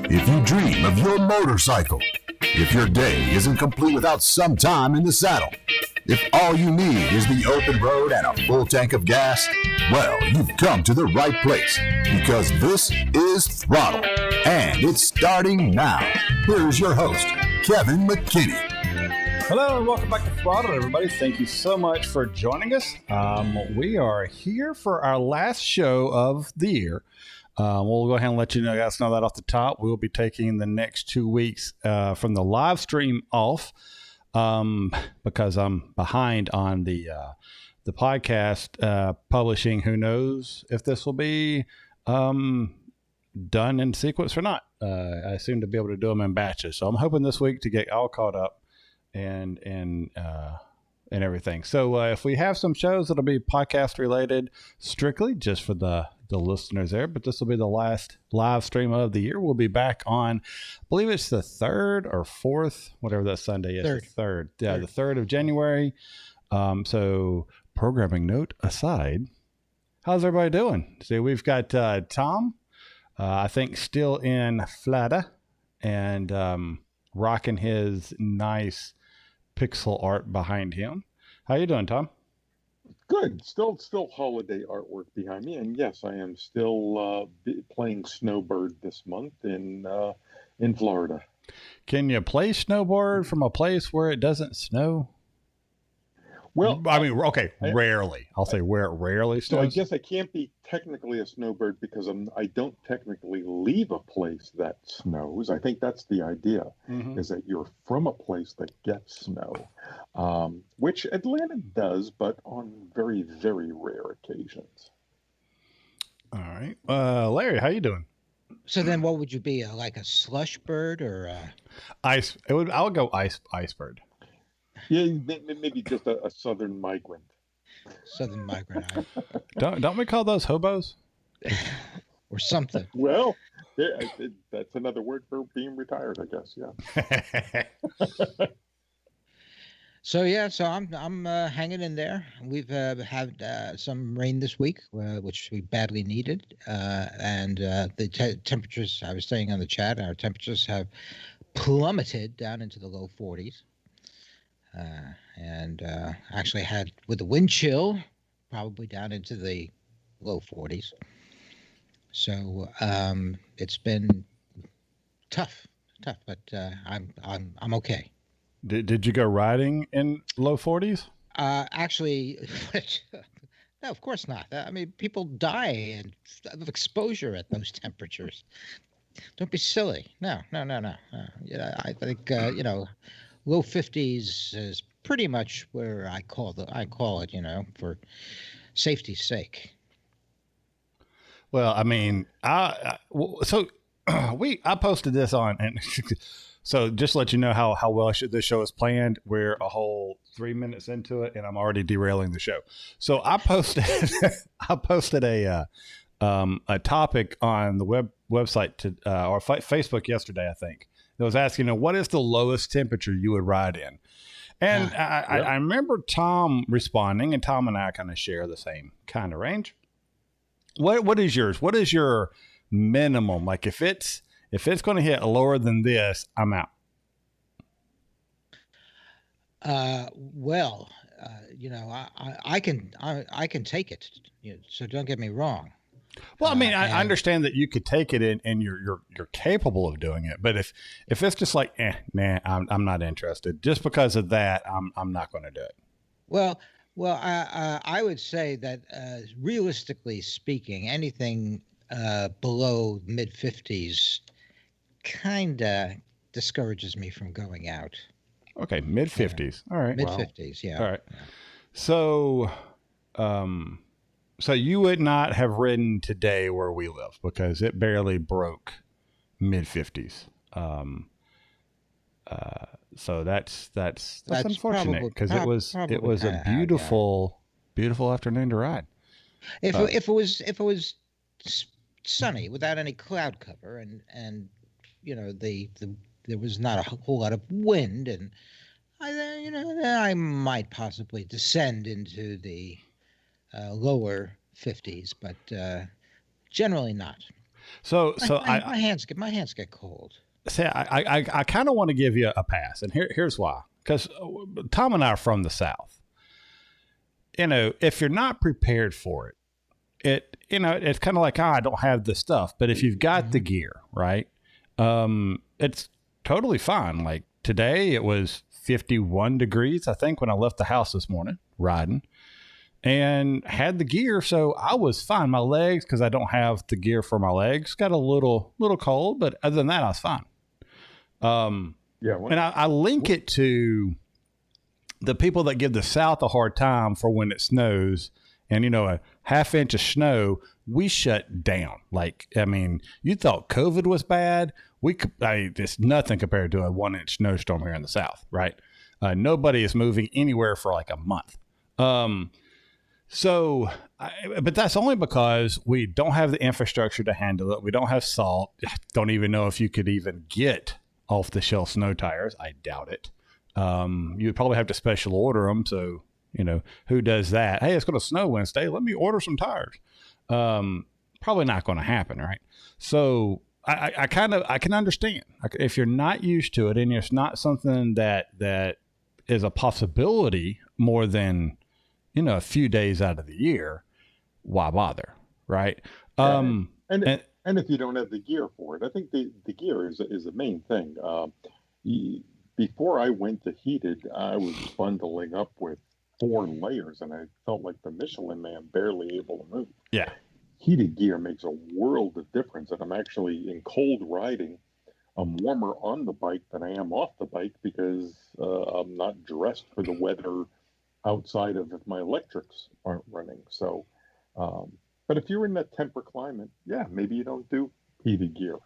If you dream of your motorcycle, if your day isn't complete without some time in the saddle, if all you need is the open road and a full tank of gas, well, you've come to the right place because this is Throttled, and it's starting now. Here's your host, Kevin McKinney. Hello and welcome back to Throttled, everybody. Thank you so much for joining us. We are here for our last show of the year. We'll go ahead and let you guys know that off the top. We'll be taking the next 2 weeks from the live stream off because I'm behind on the podcast publishing. Who knows if this will be done in sequence or not. I seem to be able to do them in batches, so I'm hoping this week to get all caught up and everything. So if we have some shows that'll be podcast related strictly just for the listeners there, but this will be the last live stream of the year. We'll be back on, I believe it's the 3rd or 4th, whatever that Sunday is. Third. Yeah, the 3rd of January. So programming note aside, how's everybody doing? See, we've got Tom, I think still in Florida and rocking his nice pixel art behind him. How you doing, Tom? Good. Still holiday artwork behind me, and yes, I am still playing snowbird this month in Florida. Can you play snowboard from a place where it doesn't snow? Well, I mean, okay, rarely. I'll say where it rarely snows. So I guess I can't be technically a snowbird because I don't technically leave a place that snows. I think that's the idea, is that you're from a place that gets snow, which Atlanta does, but on very, very rare occasions. All right. Larry, how you doing? So then what would you be, like a slush bird or ice? I would go ice bird. Yeah, maybe just a southern migrant. Southern migrant. Don't we call those hobos? Or something. Well, yeah, that's another word for being retired, I guess. Yeah. So I'm hanging in there. We've had some rain this week, which we badly needed, and the temperatures. I was saying on the chat, our temperatures have plummeted down into the low 40s. And actually had, with the wind chill, probably down into the low 40s. So it's been tough, but I'm okay. Did you go riding in low 40s? Actually, no, of course not. I mean, people die of exposure at those temperatures. Don't be silly. No. Yeah, I think low 50s is pretty much where I call it, for safety's sake. Well, I mean, I posted this on, and so just to let you know how well this show is planned. We're a whole 3 minutes into it, and I'm already derailing the show. So I posted a topic on the website or Facebook yesterday, I think. That was asking, what is the lowest temperature you would ride in? And I remember Tom responding, and Tom and I kind of share the same kind of range. What is yours? What is your minimum? Like if it's going to hit lower than this, I'm out. Well, I can take it. So don't get me wrong. Well, I mean, I understand that you could take it and you're capable of doing it, but if it's just like, I'm not interested. Just because of that, I'm not going to do it. Well, I would say that realistically speaking, anything below mid 50s kind of discourages me from going out. Okay, mid 50s. All right, mid 50s. Yeah. All right. So, So you would not have ridden today where we live because it barely broke mid 50s. So that's unfortunate because it was a beautiful afternoon to ride. If it was sunny without any cloud cover and there was not a whole lot of wind, and I might possibly descend into the lower 50s, but generally not. So my hands get cold. See, I kind of want to give you a pass, and here's why. Because Tom and I are from the South. You know, if you're not prepared for it, it's kind of like, I don't have the stuff. But if you've got the gear, right, it's totally fine. Like today, it was 51 degrees, I think, when I left the house this morning riding, and had the gear, so I was fine. My legs, because I don't have the gear for my legs, got a little cold, but other than that, I was fine. And I link it to the people that give the South a hard time for when it snows, and a half inch of snow, we shut down. Like, I mean, you thought COVID was bad. It's nothing compared to a 1 inch snowstorm here in the South, right? Nobody is moving anywhere for like a month. But that's only because we don't have the infrastructure to handle it. We don't have salt. Don't even know if you could even get off the shelf snow tires. I doubt it. You'd probably have to special order them. So, who does that? Hey, it's going to snow Wednesday. Let me order some tires. Probably not going to happen. Right. So I can understand if you're not used to it and it's not something that is a possibility more than, a few days out of the year, why bother? Right. And if you don't have the gear for it, I think the gear is the main thing. Before I went to heated, I was bundling up with 4 layers, and I felt like the Michelin Man, barely able to move. Yeah. Heated gear makes a world of difference, and I'm actually, in cold riding, I'm warmer on the bike than I am off the bike because I'm not dressed for the weather outside of if my electrics aren't running. So, but if you're in that temperate climate, maybe you don't do heated gear.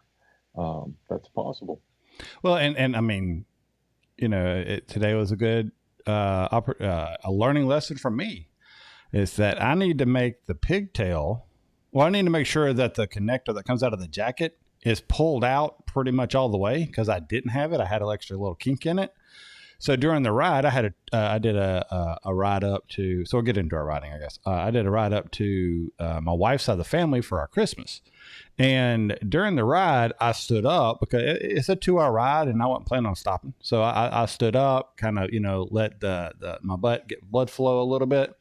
That's possible. Well, and I mean, today was a good a learning lesson for me, is that I need to make the pigtail. Well, I need to make sure that the connector that comes out of the jacket is pulled out pretty much all the way, because I didn't have it. I had an extra little kink in it. So during the ride, I did a ride up to, so we'll get into our riding, I guess. I did a ride up to my wife's side of the family for our Christmas. And during the ride, I stood up because it's a 2-hour ride and I wasn't planning on stopping. So I stood up, kind of, let my butt get blood flow a little bit,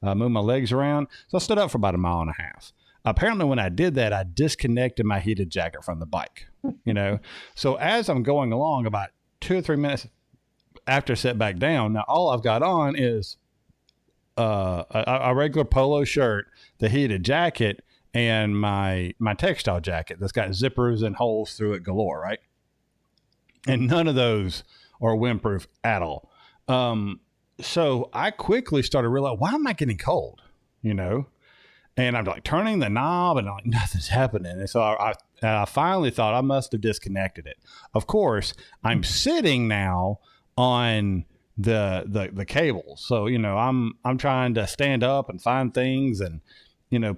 move my legs around. So I stood up for about 1.5 miles. Apparently when I did that, I disconnected my heated jacket from the bike, So as I'm going along, about 2 or 3 minutes after I set back down, now all I've got on is a regular polo shirt, the heated jacket, and my textile jacket that's got zippers and holes through it galore, right? And none of those are windproof at all. So I quickly started realizing, why am I getting cold? And I'm like turning the knob and I'm like, nothing's happening. And so I finally thought I must have disconnected it. Of course, I'm sitting now on the cable. So, I'm trying to stand up and find things and,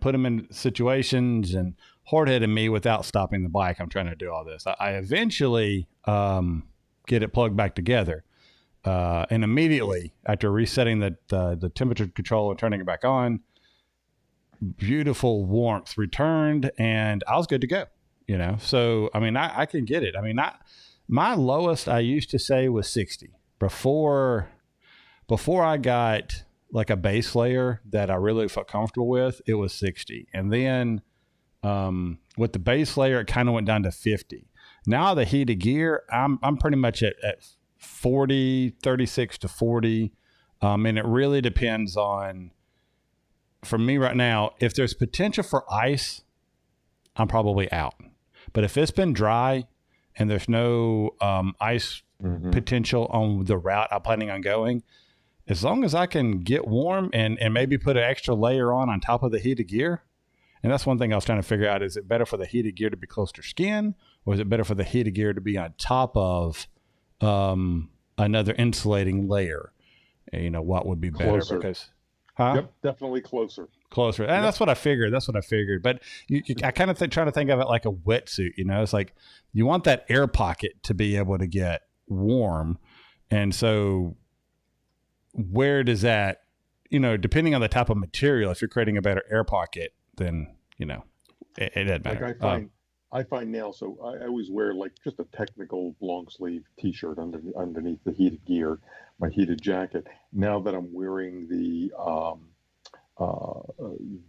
put them in situations, and hard-headed me without stopping the bike. I'm trying to do all this. I eventually get it plugged back together. And immediately after resetting the temperature control and turning it back on, beautiful warmth returned and I was good to go, So, I mean, I can get it. I mean, my lowest I used to say was 60 before I got like a base layer that I really felt comfortable with. It was 60. And then with the base layer, it kind of went down to 50. Now the heated gear, I'm pretty much at 40, 36 to 40. And it really depends on, for me right now, if there's potential for ice, I'm probably out. But if it's been dry and there's no ice potential on the route I'm planning on going, as long as I can get warm and maybe put an extra layer on top of the heated gear. And that's one thing I was trying to figure out. Is it better for the heated gear to be close to skin, or is it better for the heated gear to be on top of another insulating layer? What would be better? Closer. Because, Yep, definitely closer. And yep. That's what I figured. But I kind of try to think of it like a wetsuit. It's like you want that air pocket to be able to get warm. And so where does that, depending on the type of material, if you're creating a better air pocket, then, it doesn't matter. Like I find now, so I always wear like just a technical long sleeve T-shirt underneath the heated gear, my heated jacket. Now that I'm wearing uh,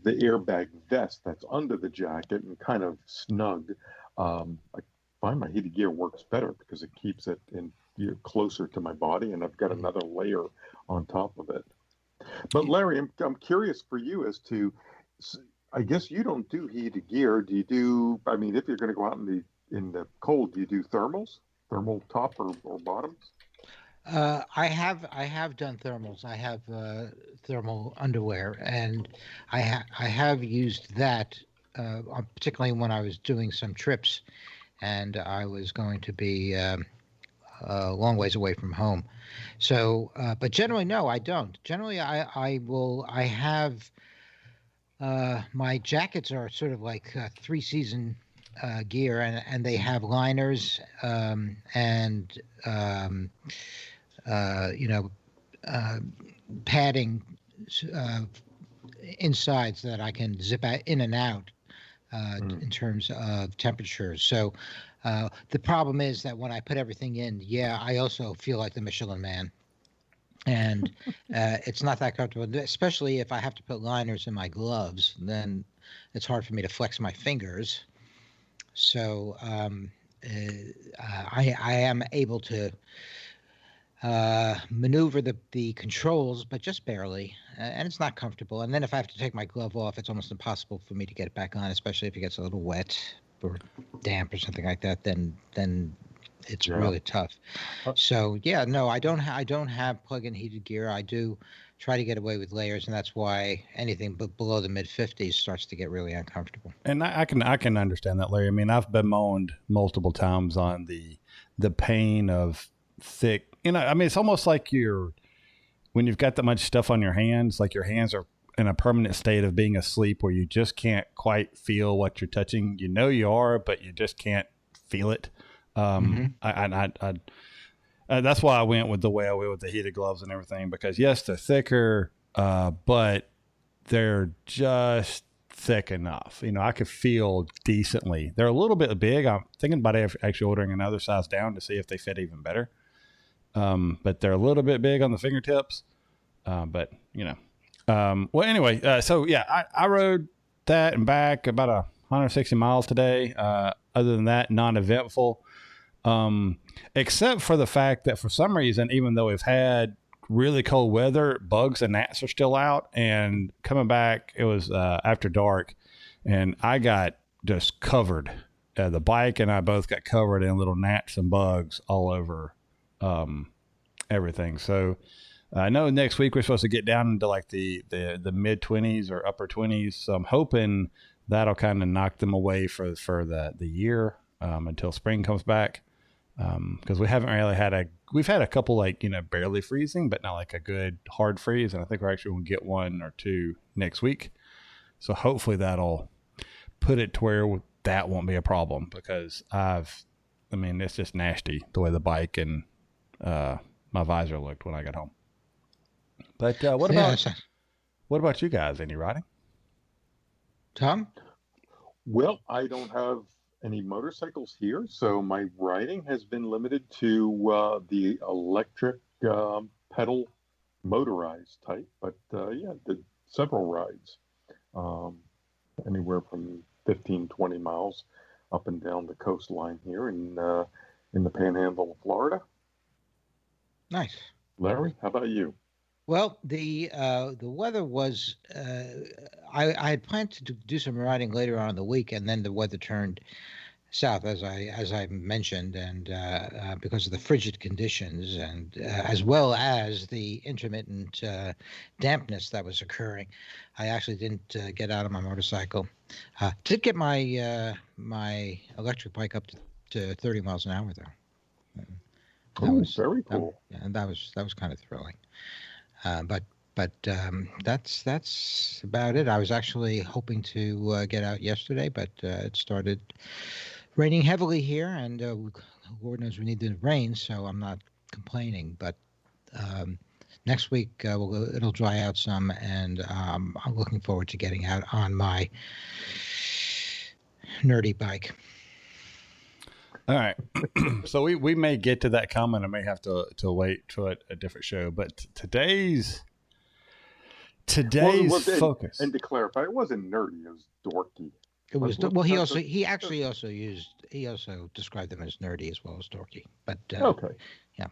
the airbag vest that's under the jacket and kind of snug, I find my heated gear works better because it keeps it in closer to my body, and I've got another layer on top of it. But Larry, I'm curious for you as to, I guess you don't do heated gear. Do you do? I mean, if you're going to go out in the cold, do you do thermal top or bottoms? I have done thermals. I have thermal underwear, and I have used that particularly when I was doing some trips, and I was going to be a long ways away from home. So, but generally, no, I don't. Generally, I have my jackets are sort of like 3-season gear, and they have liners and you know, padding insides that I can zip in and out in terms of temperatures. So the problem is that when I put everything in, yeah, I also feel like the Michelin Man. And it's not that comfortable, especially if I have to put liners in my gloves. Then it's hard for me to flex my fingers. So I am able to maneuver the controls, but just barely, and it's not comfortable. And then if I have to take my glove off, it's almost impossible for me to get it back on, especially if it gets a little wet or damp or something like that. Then it's really tough. So yeah, no, I don't have plug-in heated gear. I do try to get away with layers, and that's why anything below the mid-50s starts to get really uncomfortable. And I can understand that, Larry. I mean, I've bemoaned multiple times on the pain of thick. You know, I mean, it's almost like when you've got that much stuff on your hands, like your hands are in a permanent state of being asleep where you just can't quite feel what you're touching. You know you are, but you just can't feel it. That's why I went with the way I went with the heated gloves and everything, because yes, they're thicker, but they're just thick enough. You know, I could feel decently. They're a little bit big. I'm thinking about actually ordering another size down to see if they fit even better. But they're a little bit big on the fingertips. But you know, well, anyway, so yeah, I rode that and back about 160 miles today. Other than that, non-eventful. Except for the fact that for some reason, even though we've had really cold weather, bugs and gnats are still out. And coming back, it was after dark, and I got just covered. The bike and I both got covered in little gnats and bugs all over everything. So I know next week we're supposed to get down into like the mid 20s or upper 20s. So I'm hoping that'll kind of knock them away for the year until spring comes back. Because we haven't really we've had a couple like, you know, barely freezing, but not like a good hard freeze. And I think we're actually going to get 1 or 2 next week. So hopefully that'll put it to where that won't be a problem, because I mean, it's just nasty the way the bike and my visor looked when I got home. But what about you guys? Any riding? Tom? Well, I don't have any motorcycles here, so my riding has been limited to the electric pedal motorized type. But yeah, did several rides, anywhere from 15, 20 miles up and down the coastline here in the Panhandle of Florida. Nice. Larry, how about you? Well, the weather was. I had planned to do some riding later on in the week, and then the weather turned south, as I mentioned, and because of the frigid conditions, and as well as the intermittent dampness that was occurring, I actually didn't get out on my motorcycle. Did get my my electric bike up to 30 miles an hour though. That was very cool. And that was kind of thrilling. But that's about it. I was actually hoping to get out yesterday, but it started raining heavily here, and Lord knows we need the rain, so I'm not complaining. But next week it'll dry out some, and I'm looking forward to getting out on my nerdy bike. All right. So we may get to that comment. I may have to wait to a different show. But today's focus. And to clarify, it wasn't nerdy. It was dorky. It was he also described them as nerdy as well as dorky. But okay, yeah,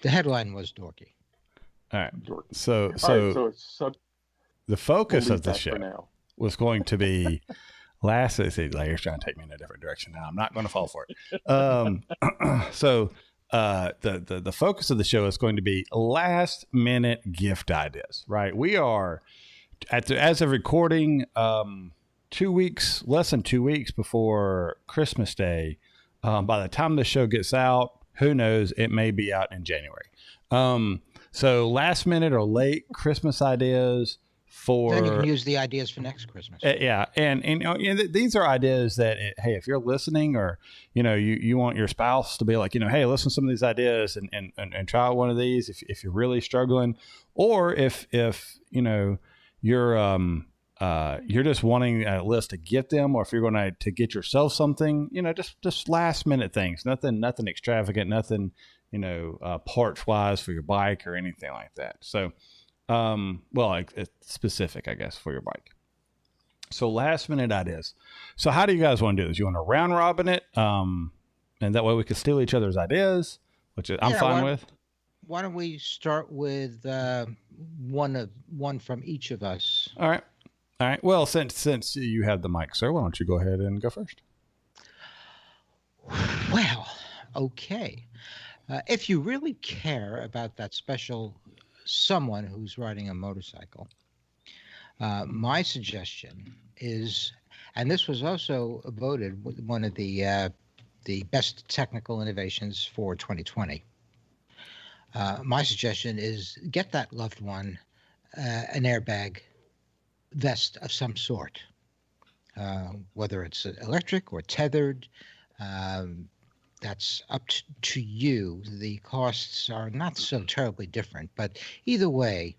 the headline was dorky. All right. Dorky. So it's the focus we'll of the show was going to be last. See, Larry's trying to take me in a different direction now. I'm not going to fall for it. So the focus of the show is going to be last minute gift ideas. Right? We are as of recording. 2 weeks, less than 2 weeks before Christmas Day. By the time the show gets out, who knows? It may be out in January. So last minute or late Christmas ideas for. Then you can use the ideas for next Christmas. Yeah, and these are ideas that hey, if you're listening, or you want your spouse to be like, hey, listen to some of these ideas and try one of these if you're really struggling, or if you're just wanting a list to get them, or if you're going to get yourself something, just last minute things, nothing extravagant, nothing, parts wise for your bike or anything like that. So, it's specific, I guess, for your bike. So last minute ideas. So how do you guys want to do this? You want to round robin it? And that way we can steal each other's ideas, which I'm fine with. Why don't we start with one from each of us? All right. Well, since you have the mic, sir, why don't you go ahead and go first? Well, okay. If you really care about that special someone who's riding a motorcycle, my suggestion is, and this was also voted one of the best technical innovations for 2020. My suggestion is get that loved one an airbag vest of some sort, whether it's electric or tethered. That's up to you. The costs are not so terribly different, but either way,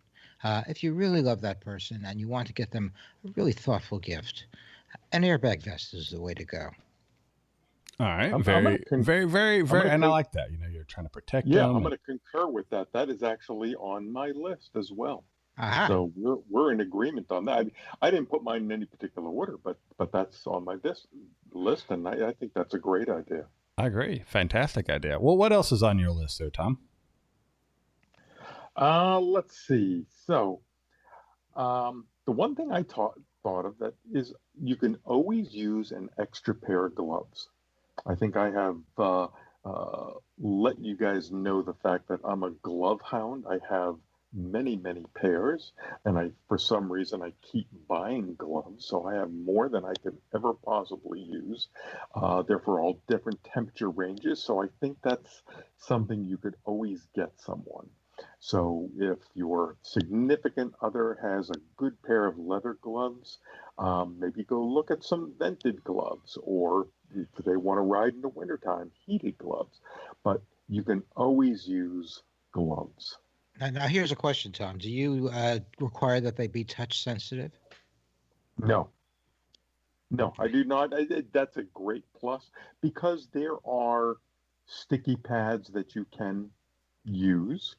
if you really love that person and you want to get them a really thoughtful gift, an airbag vest is the way to go. All right, very, and I like that. You're trying to protect them. Yeah, I'm going to concur with that. That is actually on my list as well. Aha. So we're in agreement on that. I didn't put mine in any particular order, but that's on my list, and I think that's a great idea. I agree. Fantastic idea. Well, what else is on your list there, Tom? Let's see. So, the one thing I thought of that is you can always use an extra pair of gloves. I think I have let you guys know the fact that I'm a glove hound. I have many pairs, and for some reason I keep buying gloves, so I have more than I could ever possibly use. They're for all different temperature ranges, so I think that's something you could always get someone. So if your significant other has a good pair of leather gloves, maybe go look at some vented gloves, or if they want to ride in the wintertime, heated gloves. But you can always use gloves. Now here's a question, Tom. Do you require that they be touch sensitive? No, I do not. That's a great plus, because there are sticky pads that you can use.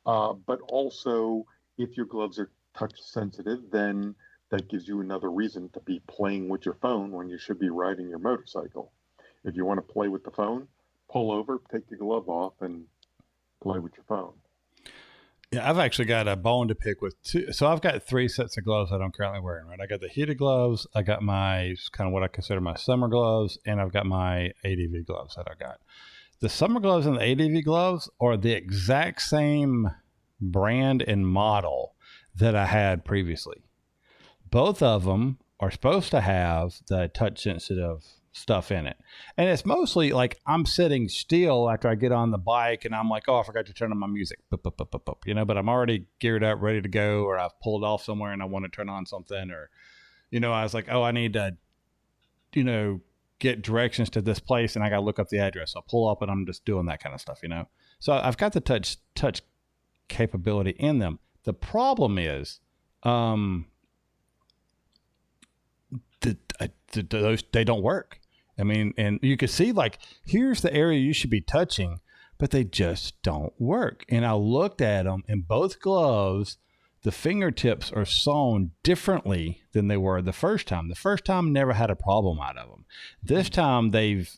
But also, if your gloves are touch sensitive, then that gives you another reason to be playing with your phone when you should be riding your motorcycle. If you want to play with the phone, pull over, take your glove off, and play with your phone. Yeah, I've actually got a bone to pick with two. So I've got 3 sets of gloves that I'm currently wearing, right? I got the heated gloves, I got my kind of what I consider my summer gloves, and I've got my ADV gloves that I got. The summer gloves and the ADV gloves are the exact same brand and model that I had previously. Both of them are supposed to have the touch sensitive stuff in it. And it's mostly like I'm sitting still after I get on the bike and I'm like, oh, I forgot to turn on my music. But I'm already geared up, ready to go, or I've pulled off somewhere and I want to turn on something, or, I was like, oh, I need to, get directions to this place and I got to look up the address. I'll pull up and I'm just doing that kind of stuff, So I've got the touch capability in them. The problem is, those they don't work. I mean, and you can see like, here's the area you should be touching, but they just don't work. And I looked at them in both gloves. The fingertips are sewn differently than they were the first time. The first time never had a problem out of them. This time they've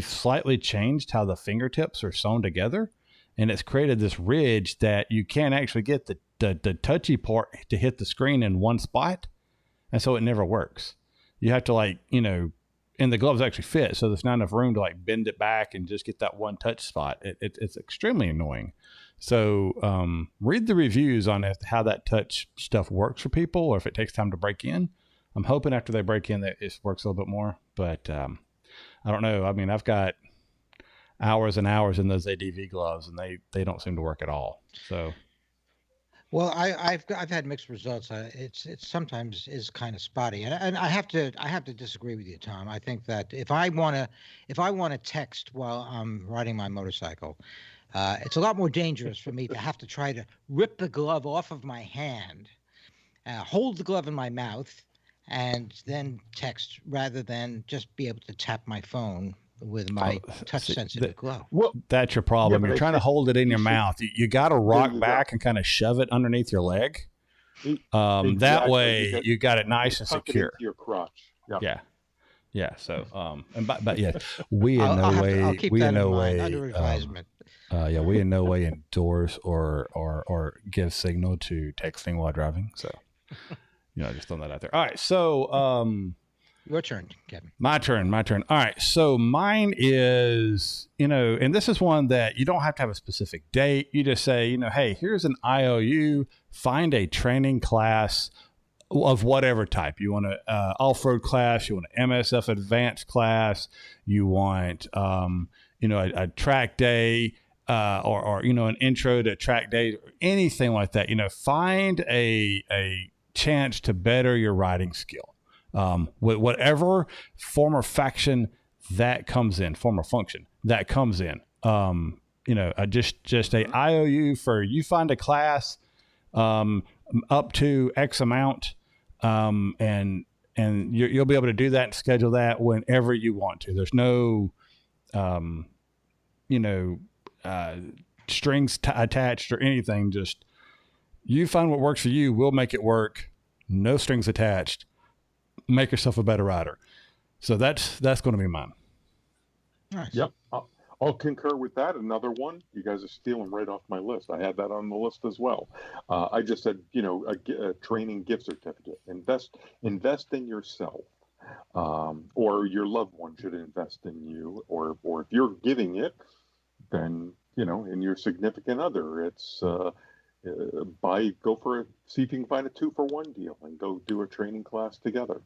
slightly changed how the fingertips are sewn together, and it's created this ridge that you can't actually get the touchy part to hit the screen in one spot, and so it never works. You have to and the gloves actually fit, so there's not enough room to like bend it back and just get that one touch spot. It's extremely annoying. So read the reviews on how that touch stuff works for people, or if it takes time to break in. I'm hoping after they break in that it works a little bit more, but I don't know. I mean, I've got hours and hours in those ADV gloves, and they don't seem to work at all. So. Well, I've had mixed results. It's sometimes is kind of spotty, and I have to disagree with you, Tom. I think that if I want to text while I'm riding my motorcycle, it's a lot more dangerous for me to have to try to rip the glove off of my hand, hold the glove in my mouth, and then text rather than just be able to tap my phone with my touch-sensitive glove. Well, that's your problem. You're trying to hold it in your mouth. You got to rock back and kind of shove it underneath your leg. Exactly. That way you got it nice and secure. Your crotch. Yep. Yeah. So, but yeah, we in no way, we in no way, under advisement. We in no way endorse or give signal to texting while driving. So, just throwing that out there. All right. So, your turn, Kevin. My turn. All right. So mine is, and this is one that you don't have to have a specific date. You just say, hey, here's an IOU, find a training class of whatever type. You want an off-road class, you want an MSF advanced class, you want, a track day, or an intro to track day, or anything like that. Find a chance to better your riding skill. With whatever form or function that comes in. Just a IOU for you find a class, up to X amount, and you'll be able to do that and schedule that whenever you want to. There's no, strings attached or anything. Just you find what works for you. We'll make it work. No strings attached. Make yourself a better rider. So that's going to be mine. Nice. Yep. I'll concur with that. Another one. You guys are stealing right off my list. I had that on the list as well. I just said, a training gift certificate. Invest in yourself, or your loved one should invest in you, or if you're giving it, then in your significant other, it's see if you can find a 2-for-1 deal and go do a training class together.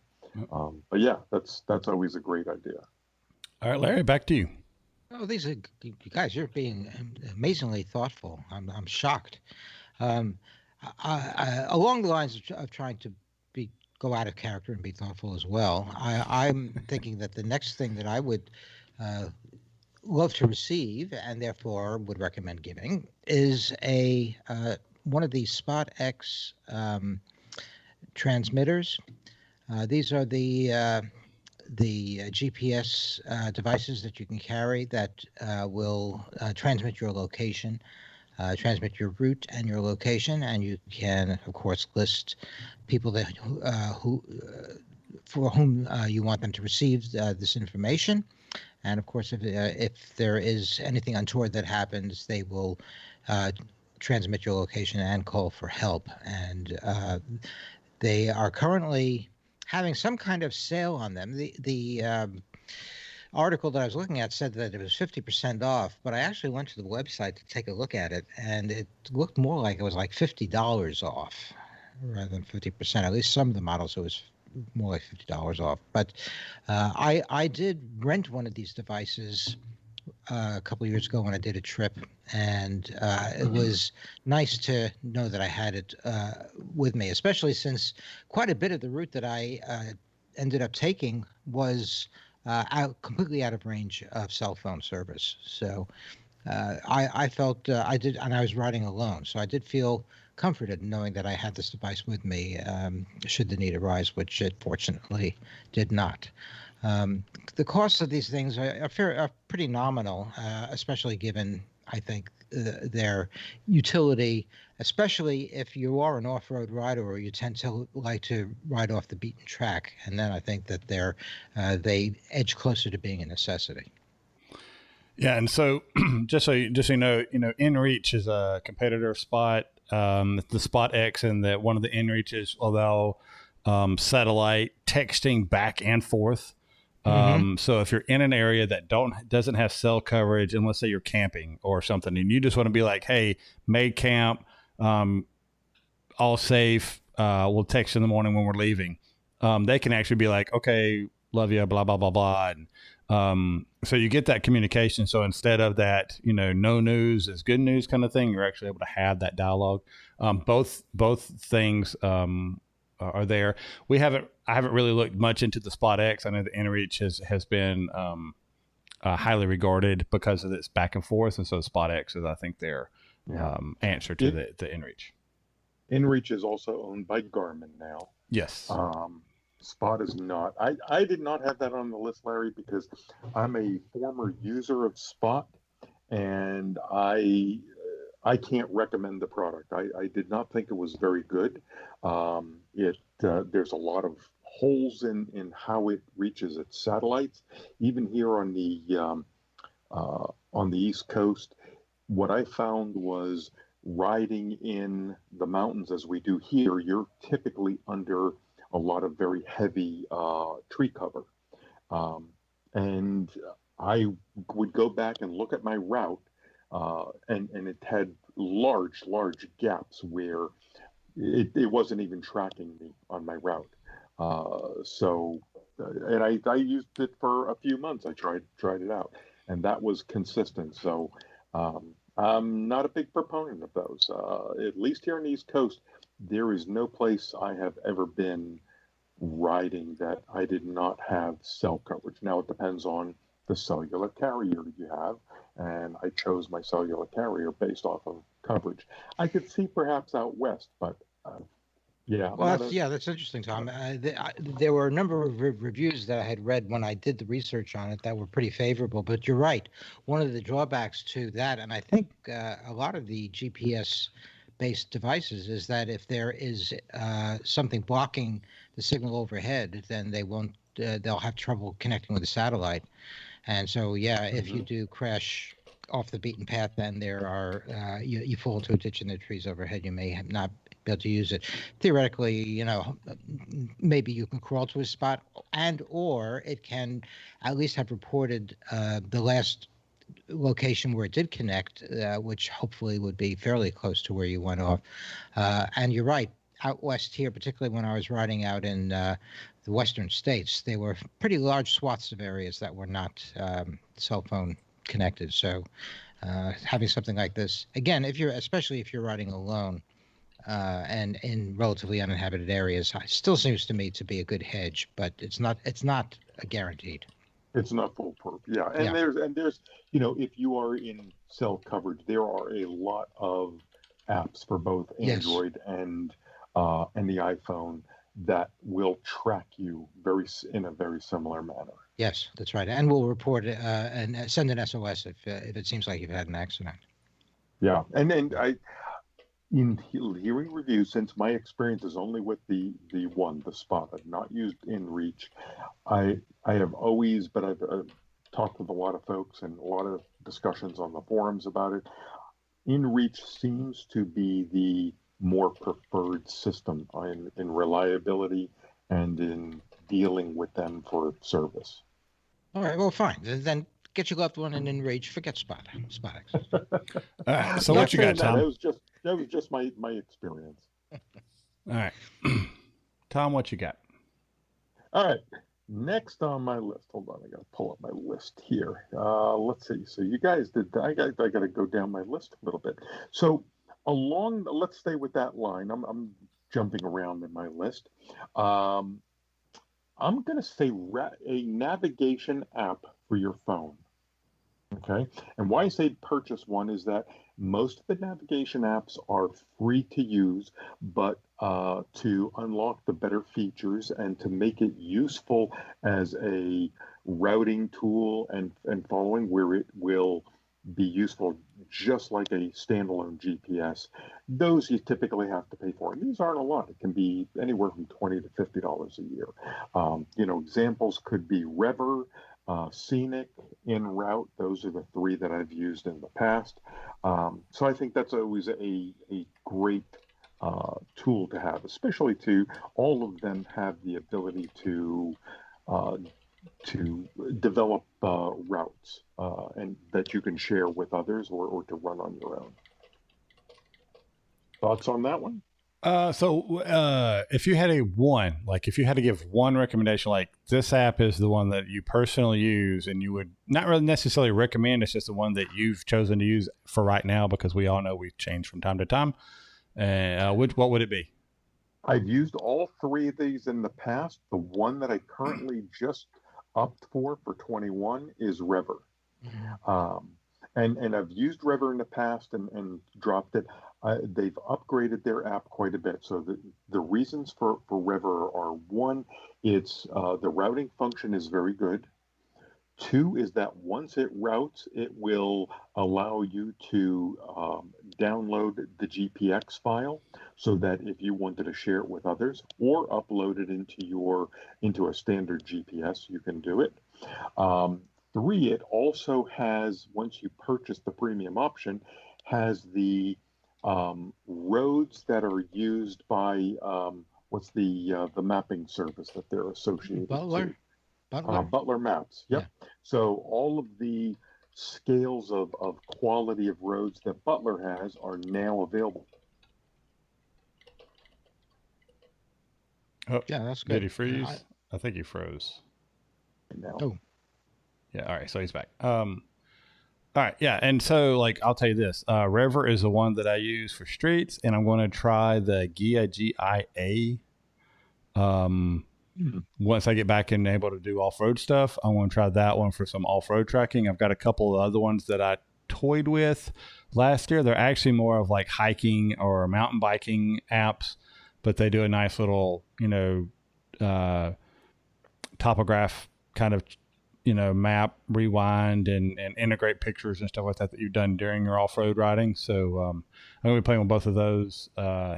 But yeah, that's always a great idea. All right, Larry, back to you. Oh, you guys, you're being amazingly thoughtful. I'm shocked. Along the lines of trying to go out of character and be thoughtful as well, I'm thinking that the next thing that I would love to receive and therefore would recommend giving is one of these Spot X transmitters. These are the GPS devices that you can carry that will transmit your location, transmit your route and your location, and you can, of course, list people that for whom you want them to receive this information. And of course, if there is anything untoward that happens, they will transmit your location and call for help. And they are currently having some kind of sale on them. The article that I was looking at said that it was 50% off, but I actually went to the website to take a look at it, and it looked more like it was like $50 off rather than 50%. At least some of the models, it was more like $50 off. But I did rent one of these devices a couple of years ago when I did a trip, and it was nice to know that I had it with me, especially since quite a bit of the route that I ended up taking was completely out of range of cell phone service. So I felt I did, and I was riding alone, so I did feel comforted knowing that I had this device with me should the need arise, which it fortunately did not. The costs of these things are pretty nominal, especially given, I think, their utility, especially if you are an off-road rider or you tend to like to ride off the beaten track. And then I think that they edge closer to being a necessity. Yeah, and so just so you know, InReach is a competitor of Spot. The Spot X, and that one of the InReaches allow satellite texting back and forth. So if you're in an area that doesn't have cell coverage, and let's say you're camping or something, and you just want to be like, hey, made camp, all safe, we'll text you in the morning when we're leaving. They can actually be like, okay, love you, blah, blah, blah, blah. And so you get that communication. So instead of that, no news is good news kind of thing, you're actually able to have that dialogue. Both things are there. I haven't really looked much into the Spot X. I know the InReach has been highly regarded because of its back and forth, and so Spot X is, I think, their answer to the InReach. InReach is also owned by Garmin now. Yes. Spot is not. I did not have that on the list, Larry, because I'm a former user of Spot, and I can't recommend the product. I did not think it was very good. There's a lot of holes in how it reaches its satellites. Even here on the East Coast, what I found was riding in the mountains as we do here, you're typically under a lot of very heavy tree cover. And I would go back and look at my route, and it had large gaps where it wasn't even tracking me on my route. And I used it for a few months. I tried it out, and that was consistent. So I'm not a big proponent of those. At least here on the East Coast, there is no place I have ever been riding that I did not have cell coverage. Now it depends on the cellular carrier you have, and I chose my cellular carrier based off of coverage. I could see perhaps out west, but yeah. Well, that's interesting, Tom. There were a number of reviews that I had read when I did the research on it that were pretty favorable. But you're right. One of the drawbacks to that, and I think a lot of the GPS-based devices, is that if there is something blocking the signal overhead, then they'll have trouble connecting with the satellite. And so, if you do crash off the beaten path, then there are you fall into a ditch in the trees overhead. You may not be able to use it. Theoretically, maybe you can crawl to a spot, or it can at least have reported the last location where it did connect, which hopefully would be fairly close to where you went off. And you're right. Out west here, particularly when I was riding out in the western states, there were pretty large swaths of areas that were not cell phone connected. So having something like this, again, especially if you're riding alone and in relatively uninhabited areas, still seems to me to be a good hedge, but it's not a guaranteed. It's not foolproof. Yeah. There's if you are in cell coverage, there are a lot of apps for both Android and the iPhone that will track you in a very similar manner. Yes, that's right, and we'll report it and send an SOS if it seems like you've had an accident. Yeah, and then in hearing reviews, since my experience is only with the Spot, I've not used InReach. I have always, but I've talked with a lot of folks and a lot of discussions on the forums about it. InReach seems to be the more preferred system in reliability and in dealing with them for service. All right, well, fine. Then get your loved one in InReach. Forget Spot X. All right, so what you got, Tom? That was just my experience. All right. Tom, what you got? All right. Next on my list. Hold on, I got to pull up my list here. Let's see. So you guys I got to go down my list a little bit. So let's stay with that line. I'm jumping around in my list. I'm going to say a navigation app for your phone. Okay. And why I say purchase one is that most of the navigation apps are free to use, but to unlock the better features and to make it useful as a routing tool and following where it will be useful just like a standalone GPS, those you typically have to pay for. And these aren't a lot. It can be anywhere from $20 to $50 a year. Examples could be Rever, Scenic, En Route. Those are the three that I've used in the past. So I think that's always a great tool to have, especially to all of them have the ability to develop routes and that you can share with others or to run on your own. Thoughts on that one? If you had if you had to give one recommendation, like this app is the one that you personally use and you would not really necessarily recommend, it's just the one that you've chosen to use for right now, because we all know we change from time to time. What would it be? I've used all three of these in the past. The one that I currently just upped for 21 is Rever. And I've used Rever in the past and dropped it. They've upgraded their app quite a bit. So the reasons for Rever are, one, it's the routing function is very good. Two is that once it routes, it will allow you to download the GPX file so that if you wanted to share it with others or upload it into a standard GPS, you can do it. Three, it also has, once you purchase the premium option, has the roads that are used by what's the mapping service that they're associated to? Butler Maps. Yep. Yeah. So all of the scales of quality of roads that Butler has are now available. Oh, yeah, that's good. Did he freeze? I think he froze. Now. Oh. Yeah. All right. So he's back. All right. Yeah. And so, I'll tell you this, Rever is the one that I use for streets, and I'm going to try the Gia, GIA. Once I get back and able to do off-road stuff, I want to try that one for some off-road tracking. I've got a couple of other ones that I toyed with last year. They're actually more of like hiking or mountain biking apps, but they do a nice little, topograph kind of, map, rewind and integrate pictures and stuff like that you've done during your off-road riding. So I'm going to be playing with both of those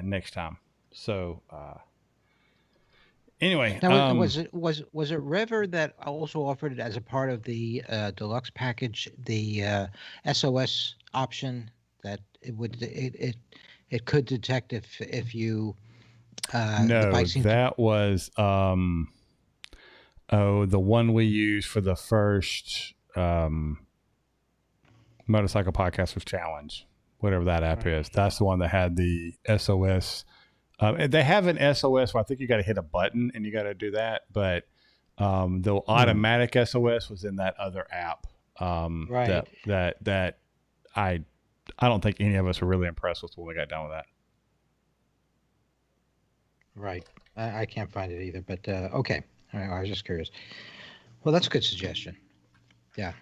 next time. So anyway, now, was it Rever that also offered it as a part of the deluxe package, the SOS option that it could detect if you no, that was the one we used for the first motorcycle podcast was Challenge, whatever that app is. That's the one that had the SOS. They have an SOS where I think you got to hit a button and you got to do that, but the automatic SOS was in that other app. Right. That I don't think any of us were really impressed with when we got done with that. Right. I can't find it either, but okay. All right, I was just curious. Well, that's a good suggestion. Yeah.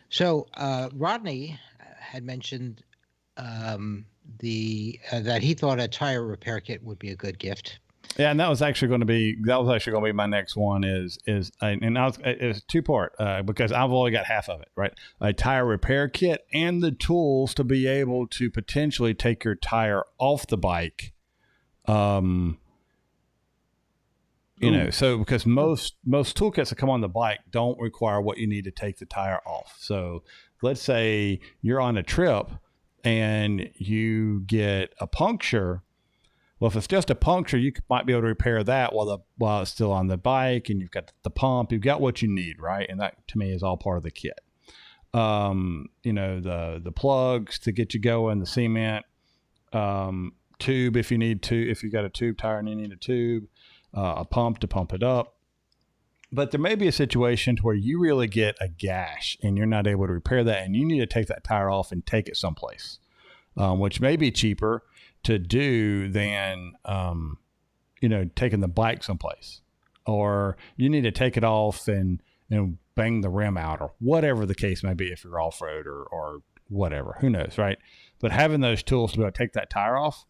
So Rodney had mentioned that he thought a tire repair kit would be a good gift. Yeah, and that was actually going to be my next one. It's two-part because I've only got half of it, right? A tire repair kit and the tools to be able to potentially take your tire off the bike. So because most toolkits that come on the bike don't require what you need to take the tire off. So let's say you're on a trip and you get a puncture. Well, if it's just a puncture, you might be able to repair that while it's still on the bike, and you've got the pump, you've got what you need, right? And that to me is all part of the kit. The plugs to get you going, the cement, tube if you need to, if you've got a tube tire and you need a tube, a pump to pump it up. But there may be a situation to where you really get a gash and you're not able to repair that, and you need to take that tire off and take it someplace, which may be cheaper to do than, taking the bike someplace. Or you need to take it off and bang the rim out or whatever the case may be if you're off-road or whatever. Who knows, right? But having those tools to be able to take that tire off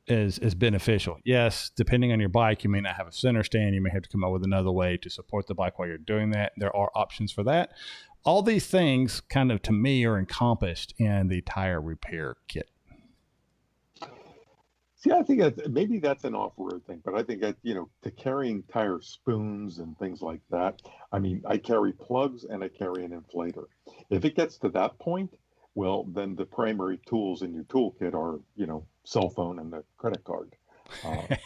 is beneficial. Yes, depending on your bike, you may not have a center stand. You may have to come up with another way to support the bike while you're doing that. There are options for that. All these things kind of, to me, are encompassed in the tire repair kit. See, I think maybe that's an off-road thing, but I think that, to carrying tire spoons and things like that, I mean, I carry plugs and I carry an inflator. If it gets to that point, well, then the primary tools in your toolkit are, cell phone and the credit card.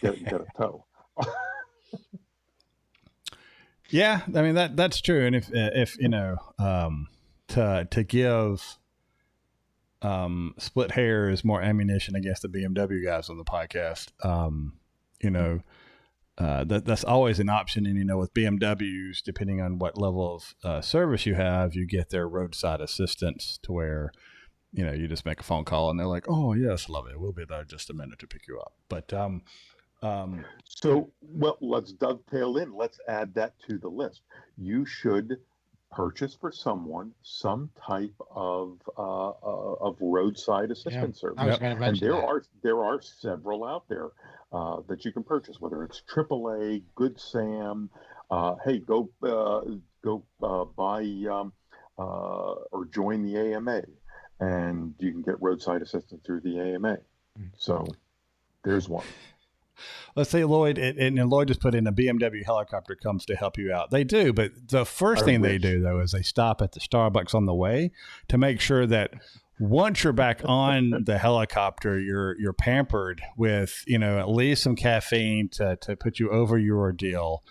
Get a tow. Yeah, I mean that's true. And if to give split hairs more ammunition against the BMW guys on the podcast, that's always an option. And with BMWs, depending on what level of service you have, you get their roadside assistance to where you just make a phone call and they're like, "Oh yes, love it. We'll be there just a minute to pick you up." But so, well, let's dovetail in. Let's add that to the list. You should purchase for someone some type of roadside assistance service. I was going to mention and there are several out there that you can purchase, whether it's AAA, Good Sam. Hey, go buy or join the AMA, and you can get roadside assistance through the AMA. So there's one. Let's say Lloyd, and Lloyd just put in a BMW helicopter comes to help you out. They do, but the first thing they do, though, is they stop at the Starbucks on the way to make sure that once you're back on the helicopter, you're pampered with, at least some caffeine to put you over your ordeal.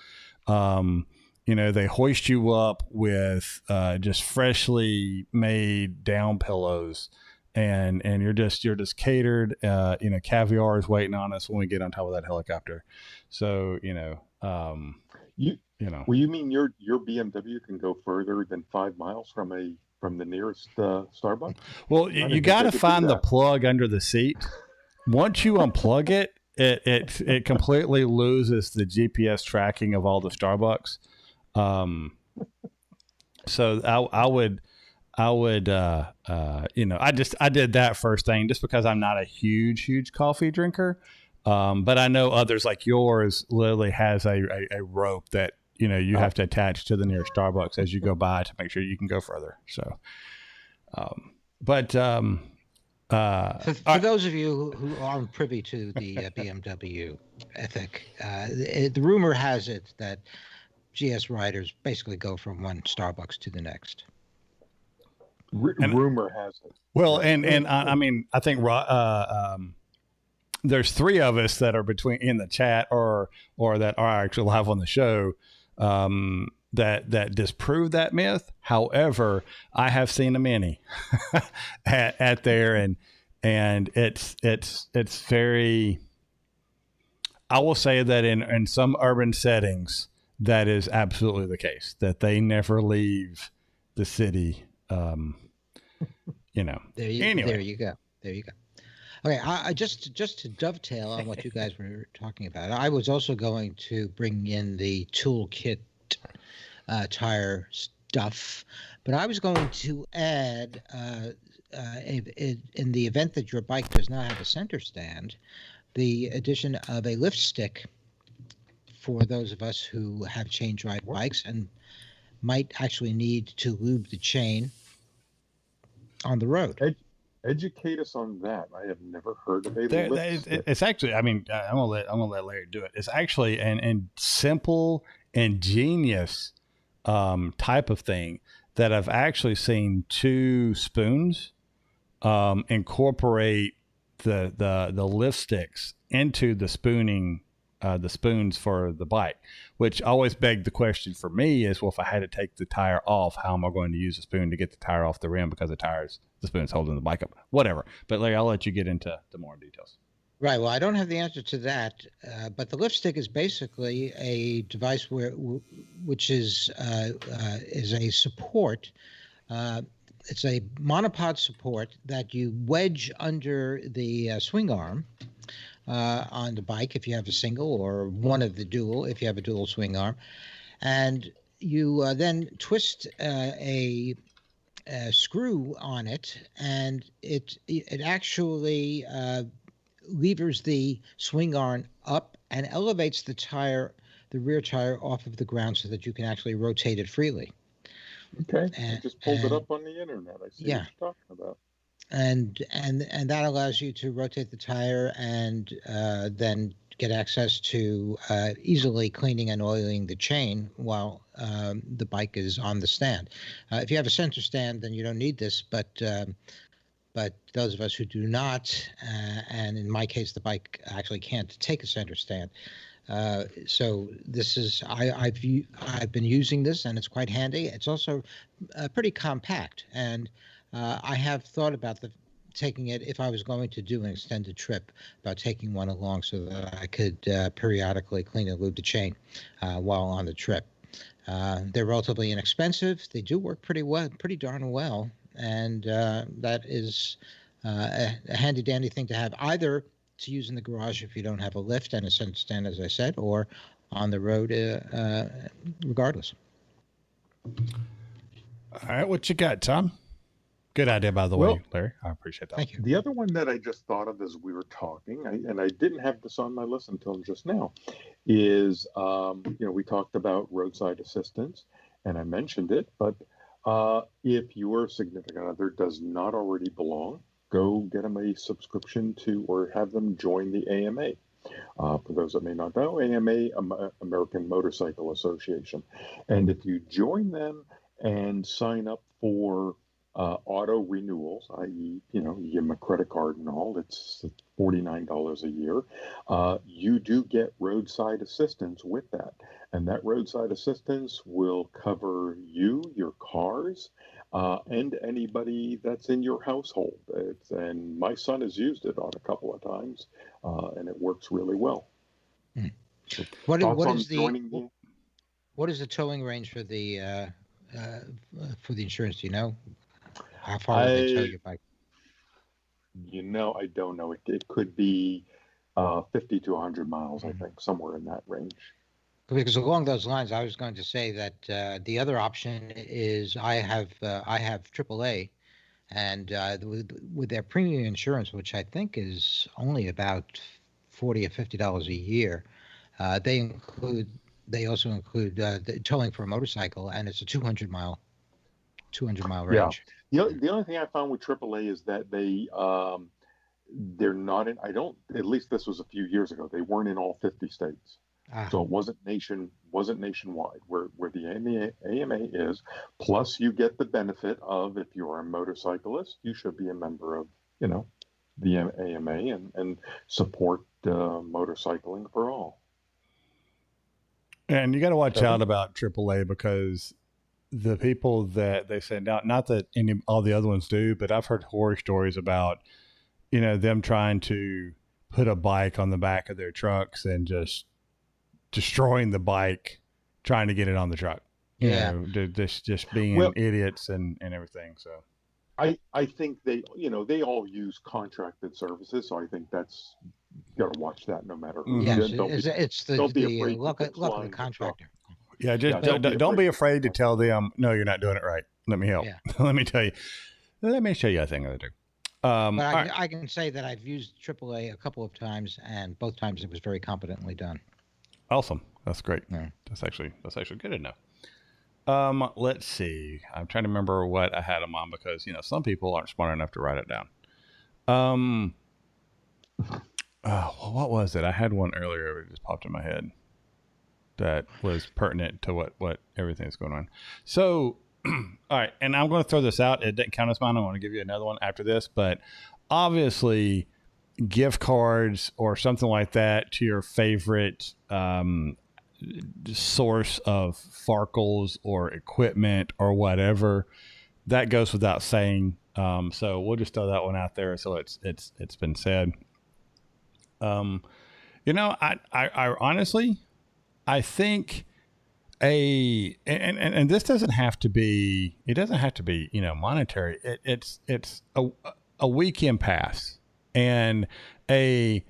They hoist you up with just freshly made down pillows. And you're just catered. Caviar is waiting on us when we get on top of that helicopter. So Well, you mean your BMW can go further than 5 miles from the nearest Starbucks? Well, you got to find the plug under the seat. Once you unplug it, it completely loses the GPS tracking of all the Starbucks. So I would, I did that first thing just because I'm not a huge coffee drinker. But I know others like yours literally has a rope that, you have to attach to the nearest Starbucks as you go by to make sure you can go further. So, for those of you who aren't privy to the BMW ethic, the rumor has it that GS riders basically go from one Starbucks to the next. Rumor has it. Well, and I mean, I think there's 3 of us that are in the chat or that are actually live on the show that disprove that myth. However, I have seen a many at there, and it's very. I will say that in some urban settings, that is absolutely the case. That they never leave the city. Anyway. There you go. Okay, I just to dovetail on what you guys were talking about, I was also going to bring in the toolkit tire stuff, but I was going to add in the event that your bike does not have a center stand, the addition of a lift stick for those of us who have chain drive bikes and might actually need to lube the chain on the road. Educate us on that. I have never heard of a lift stick. It's actually, I mean, I'm gonna let Larry do it. It's actually an simple, ingenious type of thing that I've actually seen 2 spoons incorporate the lift sticks into the spooning. The spoons for the bike, which always begged the question for me is, well, if I had to take the tire off, how am I going to use a spoon to get the tire off the rim because the spoon's holding the bike up, whatever. But Larry, I'll let you get into the more details. Right. Well, I don't have the answer to that, but the lift stick is basically a device which is a support. It's a monopod support that you wedge under the swing arm on the bike if you have a single, or one of the dual if you have a dual swing arm, and you then twist a screw on it, and it actually levers the swing arm up and elevates the rear tire off of the ground so that you can actually rotate it freely. Okay, I And, just pulled it and up on the internet. I see yeah, what you're talking about. and that allows you to rotate the tire and then get access to easily cleaning and oiling the chain while the bike is on the stand. If you have a center stand, then you don't need this, but those of us who do not, and in my case, the bike actually can't take a center stand. So this is I've been using this, and it's quite handy. It's also pretty compact, and I have thought about taking it if I was going to do an extended trip, about taking one along so that I could periodically clean and lube the chain while on the trip. They're relatively inexpensive. They do work pretty darn well, and that is a handy dandy thing to have, either to use in the garage if you don't have a lift and a center stand, as I said, or on the road, regardless. All right, what you got, Tom? Good idea, by the way, Larry. I appreciate that. Thank you. The other one that I just thought of as we were talking, and I didn't have this on my list until just now, is we talked about roadside assistance, and I mentioned it, but if your significant other does not already belong, go get them a subscription to, or have them join the AMA. For those that may not know, AMA, American Motorcycle Association. And if you join them and sign up for auto renewals, i.e., you give them a credit card and all, it's $49 a year, you do get roadside assistance with that. And that roadside assistance will cover you, your cars, and anybody that's in your household. And my son has used it on a couple of times, and it works really well. Hmm. So What thoughts is on what is the towing range for the insurance? Do you know how far will they tow your bike? I don't know. It could be 50 to 100 miles, I think, somewhere in that range. Because along those lines, I was going to say that the other option is I have AAA, and with their premium insurance, which I think is only about $40 or $50 a year, they also include the towing for a motorcycle, and it's a 200 mile range. Yeah. The only thing I found with AAA is that they're not in. At least this was a few years ago. They weren't in all 50 states. So it wasn't nationwide where the AMA is. Plus, you get the benefit of, if you're a motorcyclist, you should be a member of the AMA and support motorcycling for all. And you got to watch out about AAA, because the people that they send out, not that all the other ones do, but I've heard horror stories about them trying to put a bike on the back of their trucks and just destroying the bike, trying to get it on the truck. Just being idiots and everything. So I think they all use contracted services, so I think that's, you got to watch that no matter who. Yes, it's the luck of the contractor. Yeah, don't be afraid to tell them, no, you're not doing it right. Let me help. Yeah. Let me tell you. Let me show you a thing or two. But I can say that I've used AAA a couple of times, and both times it was very competently done. Awesome. That's great. Yeah. That's actually good enough. Let's see. I'm trying to remember what I had them on, because some people aren't smart enough to write it down. What was it? I had one earlier. It just popped in my head that was pertinent to what everything's going on. So, all right, and I'm going to throw this out. It didn't count as mine. I want to give you another one after this, but obviously, gift cards or something like that to your favorite source of Farkles or equipment or whatever, that goes without saying. So we'll just throw that one out there so it's been said. I honestly, I think and this doesn't have to be, monetary. It's a weekend pass and a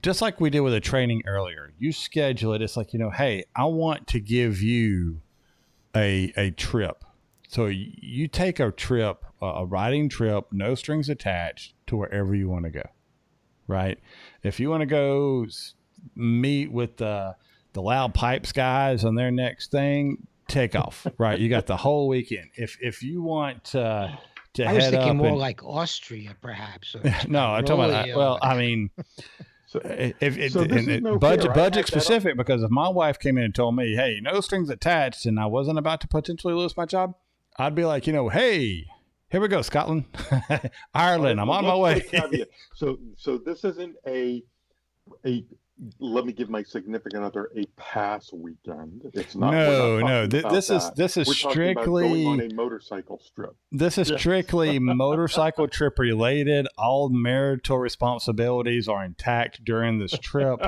just like we did with the training earlier, you schedule it. It's like, hey, I want to give you a trip. So you take a trip, a riding trip, no strings attached to wherever you want to go, right? If you want to go meet with the Loud Pipes guys on their next thing, take off, right? You got the whole weekend. If you want to I was head thinking up more and, like Austria, perhaps. no, I'm talking about, well, I mean, So, if so this is no budget fair. I had that specific, because if my wife came in and told me, hey, no strings attached, and I wasn't about to potentially lose my job, I'd be like, hey, here we go, Scotland, Ireland, I'm on my way. So this isn't a let me give my significant other a pass weekend. It's not. No. This is We're strictly talking about going on a motorcycle strip. This is strictly motorcycle trip related. All marital responsibilities are intact during this trip.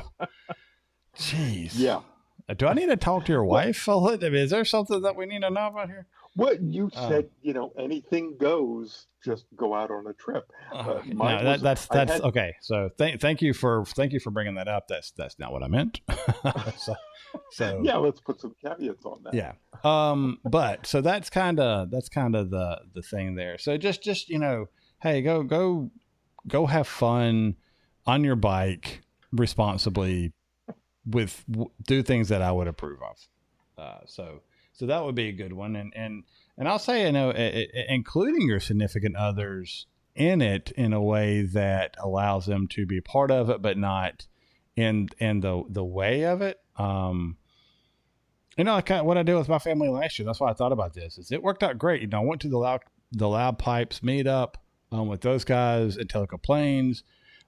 Jeez. Yeah. Do I need to talk to your wife? Is there something that we need to know about here? What you said, anything goes. Just go out on a trip. No, that's okay. So thank you for bringing that up. That's not what I meant. so yeah, let's put some caveats on that. Yeah. But so that's kind of the thing there. So just hey, go have fun on your bike responsibly do things that I would approve of. So that would be a good one. And I'll say, including your significant others in it in a way that allows them to be part of it, but not in the way of it. Kind of what I did with my family last year. That's why I thought about this. Is it worked out great. I went to the Loud Pipes meetup with those guys at Teleco Plains.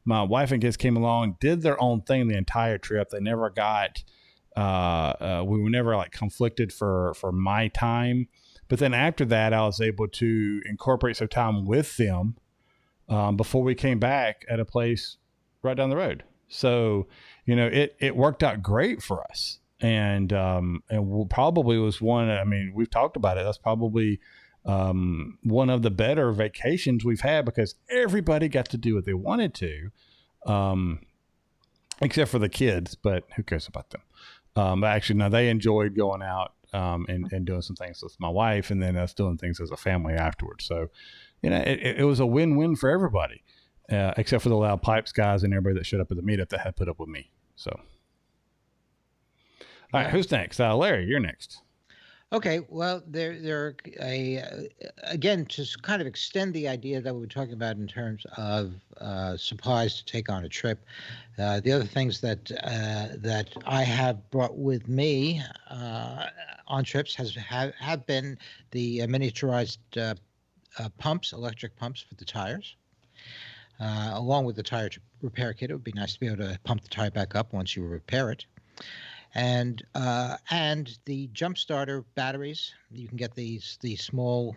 My wife and kids came along, did their own thing the entire trip. They never got. We were never conflicted for my time. But then after that, I was able to incorporate some time with them before we came back at a place right down the road. So, it worked out great for us. And probably was one, we've talked about it. That's probably one of the better vacations we've had because everybody got to do what they wanted to, except for the kids, but who cares about them? But actually, no, they enjoyed going out and doing some things with my wife, and then us doing things as a family afterwards. So, it was a win-win for everybody, except for the Loud Pipes guys and everybody that showed up at the meetup that had put up with me. So, all right, who's next? Larry, you're next. Okay, well, again, to kind of extend the idea that we were talking about in terms of supplies to take on a trip. The other things that I have brought with me on trips have been the miniaturized pumps, electric pumps for the tires, along with the tire repair kit. It would be nice to be able to pump the tire back up once you repair it. And the jump starter batteries, you can get these small,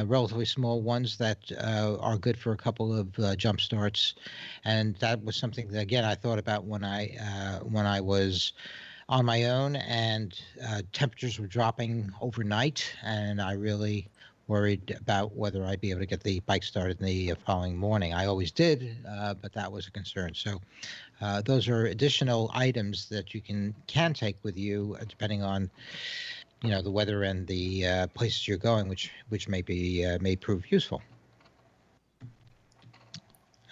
relatively small ones that are good for a couple of jump starts. And that was something that, again, I thought about when I was on my own and temperatures were dropping overnight, and I really worried about whether I'd be able to get the bike started in the following morning. I always did, but that was a concern. So those are additional items that you can take with you, depending on the weather and the places you're going, which may prove useful.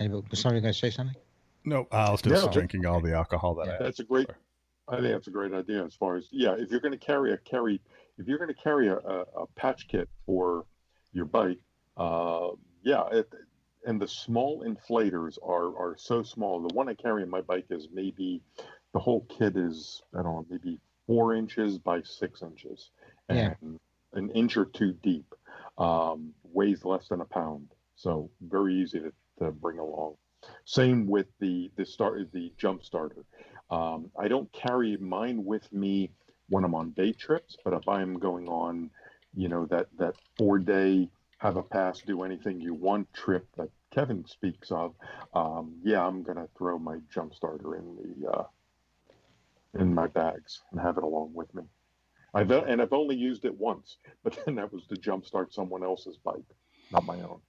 Was somebody going to say something? No, I was just drinking all the alcohol that I had. I think that's a great idea as far as if you're going to carry a patch kit for your bike, and the small inflators are so small. The one I carry on my bike is maybe the whole kit is, I don't know, maybe 4 inches by 6 inches and an inch or two deep, weighs less than a pound. So very easy to bring along. Same with the jump starter. I don't carry mine with me when I'm on day trips, but if I'm going on, that 4-day have a pass, do anything you want trip that Kevin speaks of, I'm going to throw my jump starter in my bags and have it along with me. I've only used it once, but then that was to jumpstart someone else's bike, not my own.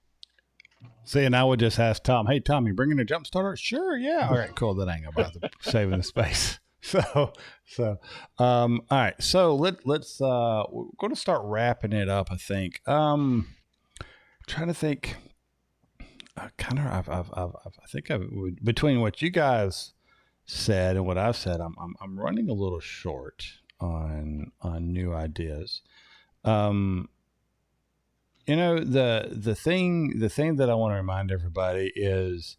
See, and I would just ask Tom, "Hey, Tom, you bringing a jump starter?" Sure, yeah. All right, cool. That ain't about saving the space. All right. So let's we're going to start wrapping it up. I think. Trying to think. I think between what you guys said and what I've said, I'm running a little short on new ideas. The thing that I want to remind everybody is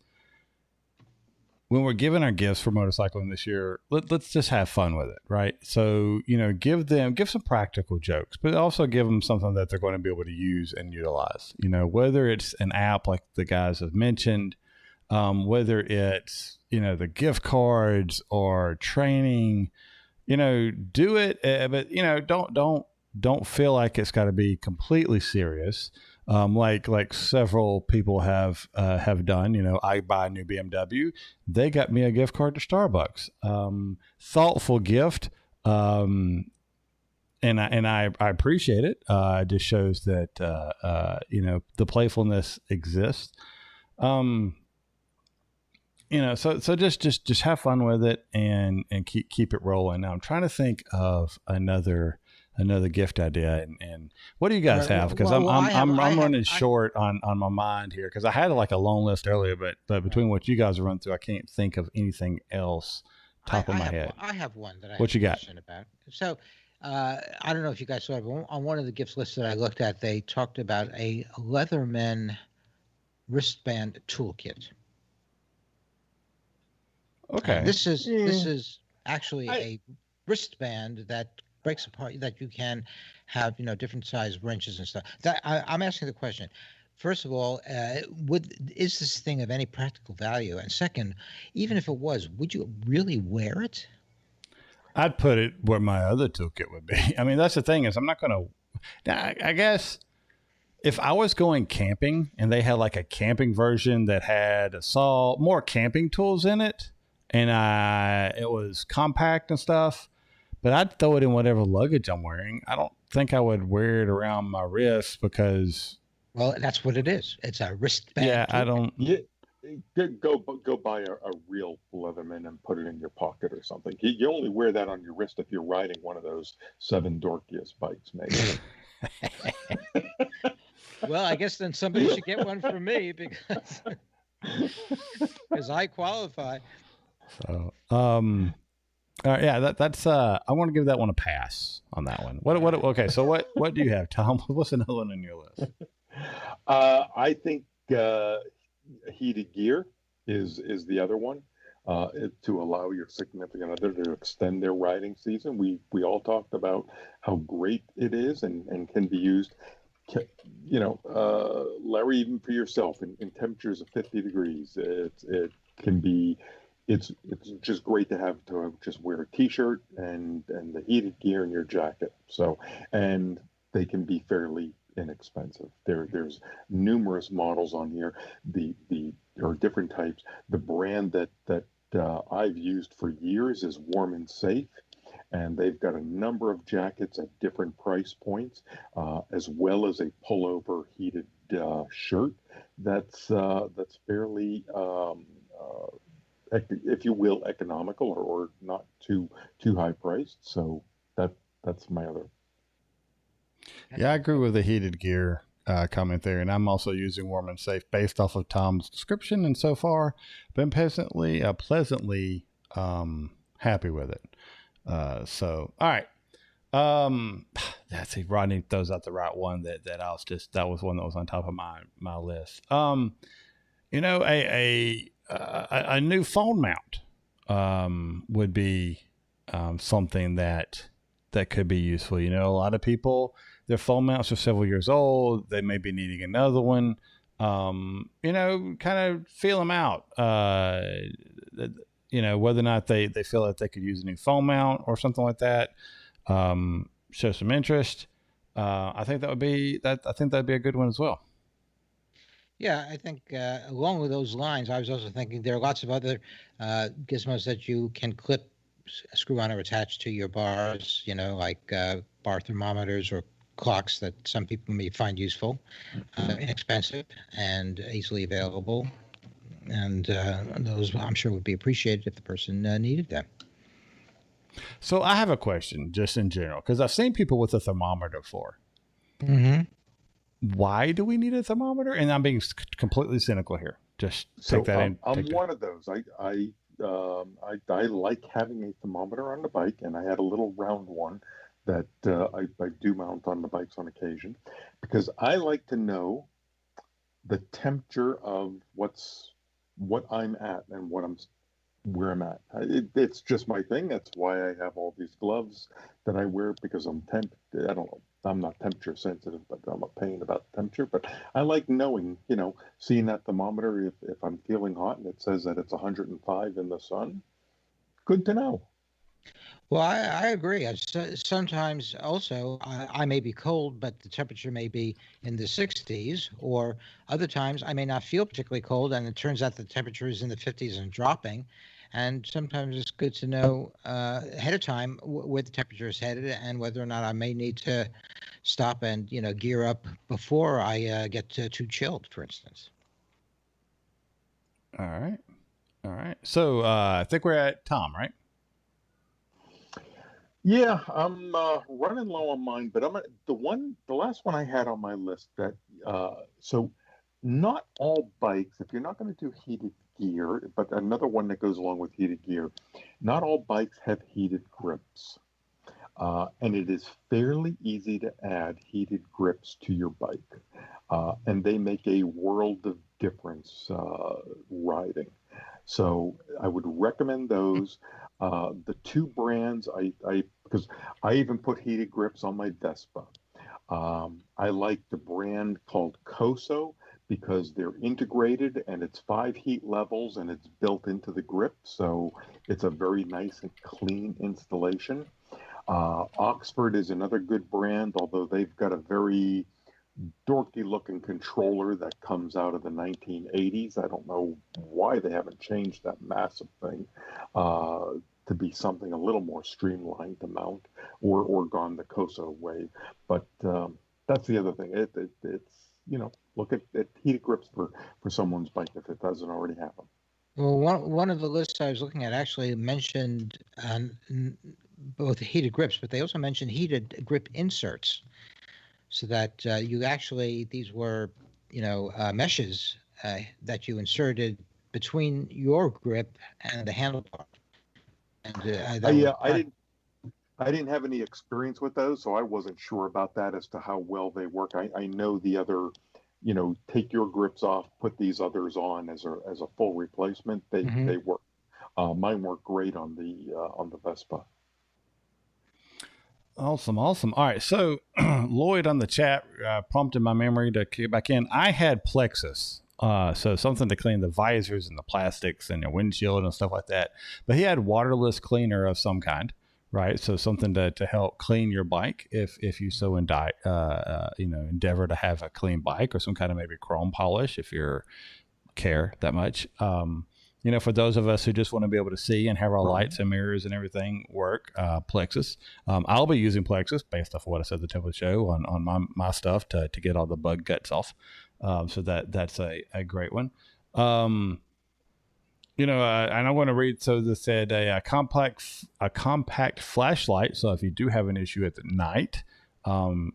when we're giving our gifts for motorcycling this year, let's just have fun with it, right? So, give some practical jokes, but also give them something that they're going to be able to use and utilize, whether it's an app like the guys have mentioned, whether it's, the gift cards or training, do it, but, don't feel like it's got to be completely serious. Like several people have done. I buy a new BMW. They got me a gift card to Starbucks. Thoughtful gift, and I appreciate it. It just shows that the playfulness exists. So just have fun with it and keep it rolling. Now I'm trying to think of another gift idea, and what do you guys have? Because I'm running short on my mind here, because I had like a long list earlier, but between what you guys have run through, I can't think of anything else top of my head. I have one that I what you got about. So I don't know if you guys saw it, but on one of the gifts lists that I looked at, they talked about a Leatherman wristband toolkit. Okay. This is actually a wristband that breaks apart, that you can have, different size wrenches and stuff. That I'm asking the question. First of all, is this thing of any practical value? And second, even if it was, would you really wear it? I'd put it where my other toolkit would be. I mean, that's the thing, is I'm not going to. I guess if I was going camping and they had like a camping version that had more camping tools in it, and it was compact and stuff, but I'd throw it in whatever luggage I'm wearing. I don't think I would wear it around my wrist because. Well, that's what it is. It's a wristband. Yeah, I don't. Yeah, go buy a real Leatherman and put it in your pocket or something. You only wear that on your wrist if you're riding one of those 7 Dorkiest bikes, maybe. Well, I guess then somebody should get one for me because I qualify. So, yeah, that's I want to give that one a pass on that one. Okay, so what do you have, Tom? What's another one on your list? I think heated gear is the other one, to allow your significant other to extend their riding season. We all talked about how great it is and can be used, Larry, even for yourself in temperatures of 50 degrees. It's just great to have just wear a t-shirt and the heated gear in your jacket. So, and they can be fairly inexpensive. There's numerous models on here. There are different types. The brand that I've used for years is Warm and Safe, and they've got a number of jackets at different price points, as well as a pullover heated shirt that's fairly, if you will, economical or not too high priced. So that's my other. Yeah, I agree with the heated gear comment there, and I'm also using Warm and Safe based off of Tom's description, and so far been pleasantly happy with it. So, all right. That's Rodney throws out the right one that was one that was on top of my list. A new phone mount would be something that could be useful. A lot of people, their phone mounts are several years old. They may be needing another one. Kind of feel them out. Whether or not they feel that they could use a new phone mount or something like that. Show some interest. I think that'd be a good one as well. Yeah, I think along with those lines, I was also thinking there are lots of other gizmos that you can clip, screw on, or attach to your bars, like bar thermometers or clocks that some people may find useful, inexpensive, and easily available. And those, I'm sure, would be appreciated if the person needed them. So I have a question just in general, because I've seen people with a thermometer before. Mm-hmm. Why do we need a thermometer? And I'm being completely cynical here. Just take that in. I'm one of those. I like having a thermometer on the bike, and I had a little round one that I do mount on the bikes on occasion, because I like to know the temperature of what I'm at and where I'm at. It's just my thing. That's why I have all these gloves that I wear, because I don't know. I'm not temperature sensitive, but I'm a pain about temperature. But I like knowing, seeing that thermometer, if I'm feeling hot and it says that it's 105 in the sun, good to know. Well, I agree. Sometimes also I may be cold, but the temperature may be in the 60s, or other times I may not feel particularly cold, and it turns out the temperature is in the 50s and dropping. And sometimes it's good to know ahead of time where the temperature is headed and whether or not I may need to stop and gear up before I get too chilled, for instance. All right. So I think we're at Tom, right? Yeah, I'm running low on mine, but the last one I had on my list that so not all bikes, if you're not going to do heated gear, but another one that goes along with heated gear, not all bikes have heated grips. And it is fairly easy to add heated grips to your bike. And they make a world of difference riding. So I would recommend those. The two brands, because I even put heated grips on my Vespa. I like the brand called Koso, because they're integrated and it's 5 heat levels and it's built into the grip. So it's a very nice and clean installation. Oxford is another good brand, although they've got a very dorky looking controller that comes out of the 1980s. I don't know why they haven't changed that massive thing to be something a little more streamlined to mount, or gone the Koso way. But that's the other thing. It's look at heated grips for someone's bike if it doesn't already have them. Well, one of the lists I was looking at actually mentioned both heated grips, but they also mentioned heated grip inserts, so that these were meshes that you inserted between your grip and the handlebar. And I didn't have any experience with those, so I wasn't sure about that as to how well they work. I know the other, take your grips off, put these others on as a full replacement. They work. Mine work great on the Vespa. Awesome. All right. So Lloyd on the chat prompted my memory to get back in. I had Plexus. So something to clean the visors and the plastics and your windshield and stuff like that. But he had waterless cleaner of some kind, right? So something to help clean your bike if you so endeavor to have a clean bike, or some kind of maybe chrome polish if you care that much. For those of us who just want to be able to see and have our lights and mirrors and everything work, Plexus. I'll be using Plexus based off of what I said at the top of the show on my stuff to get all the bug guts off. So that's a great one. And I want to read. So this said a compact flashlight. So if you do have an issue at the night, and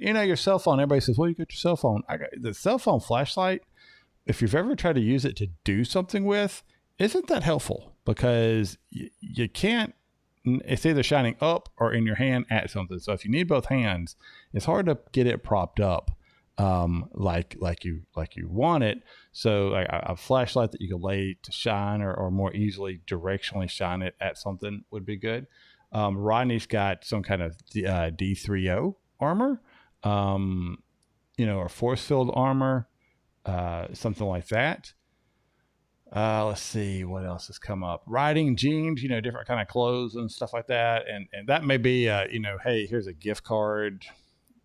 your cell phone, everybody says, well, you got your cell phone. I got the cell phone flashlight. If you've ever tried to use it to do something with, isn't that helpful? Because you can't, it's either shining up or in your hand at something. So if you need both hands, it's hard to get it propped up like you want it. So a flashlight that you can lay to shine or more easily directionally shine it at something would be good. Rodney's got some kind of D3O armor, or force field armor. Something like that. Let's see what else has come up. Riding jeans, different kind of clothes and stuff like that. And that may be, hey, here's a gift card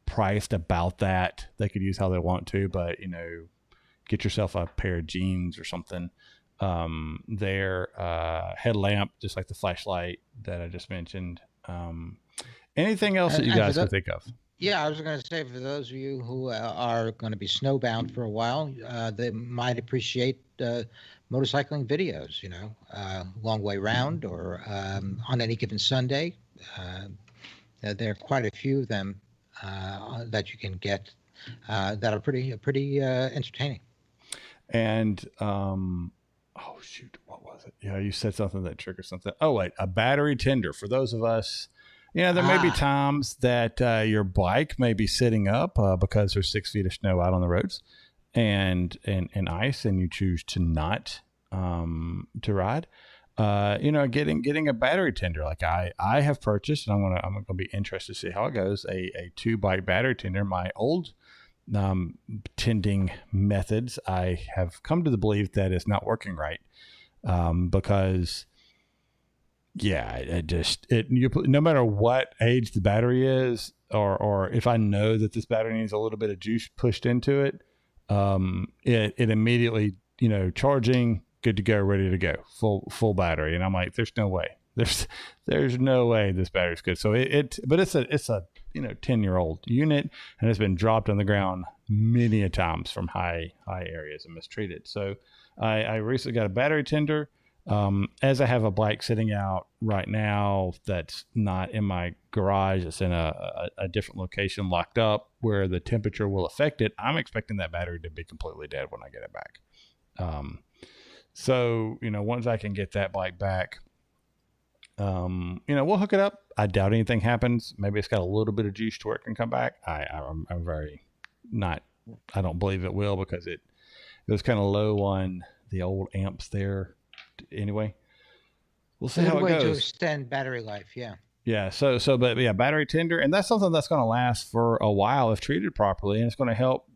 priced about that. They could use how they want to, but, get yourself a pair of jeans or something. Headlamp, just like the flashlight that I just mentioned. Anything else that you guys can think of? Yeah, I was going to say for those of you who are going to be snowbound for a while, they might appreciate motorcycling videos. Long way round or on any given Sunday. Uh, there are quite a few of them that you can get that are pretty entertaining. And oh shoot, what was it? Yeah, you said something that triggered something. Oh wait, a battery tender for those of us. There may be times that your bike may be sitting up because there's 6 feet of snow out on the roads and ice, and you choose to not to ride. Getting a battery tender like I have purchased, and I'm gonna be interested to see how it goes. A 2-bike battery tender. My old tending methods, I have come to the belief that it's not working right because no matter what age the battery is, or if I know that this battery needs a little bit of juice pushed into it, it immediately, charging, good to go, ready to go, full battery. And I'm like, there's no way. There's no way this battery's good. So but it's a 10-year-old unit, and it's been dropped on the ground many a times from high areas and mistreated. So I recently got a battery tender. As I have a bike sitting out right now that's not in my garage, it's in a different location, locked up, where the temperature will affect it. I'm expecting that battery to be completely dead when I get it back. So once I can get that bike back, we'll hook it up. I doubt anything happens. Maybe it's got a little bit of juice to where it can come back. I'm very not. I don't believe it will, because it was kind of low on the old amps there. Anyway, we'll see how it goes. To extend battery life, yeah. Yeah. But yeah, battery tender, and that's something that's going to last for a while if treated properly, and it's going to help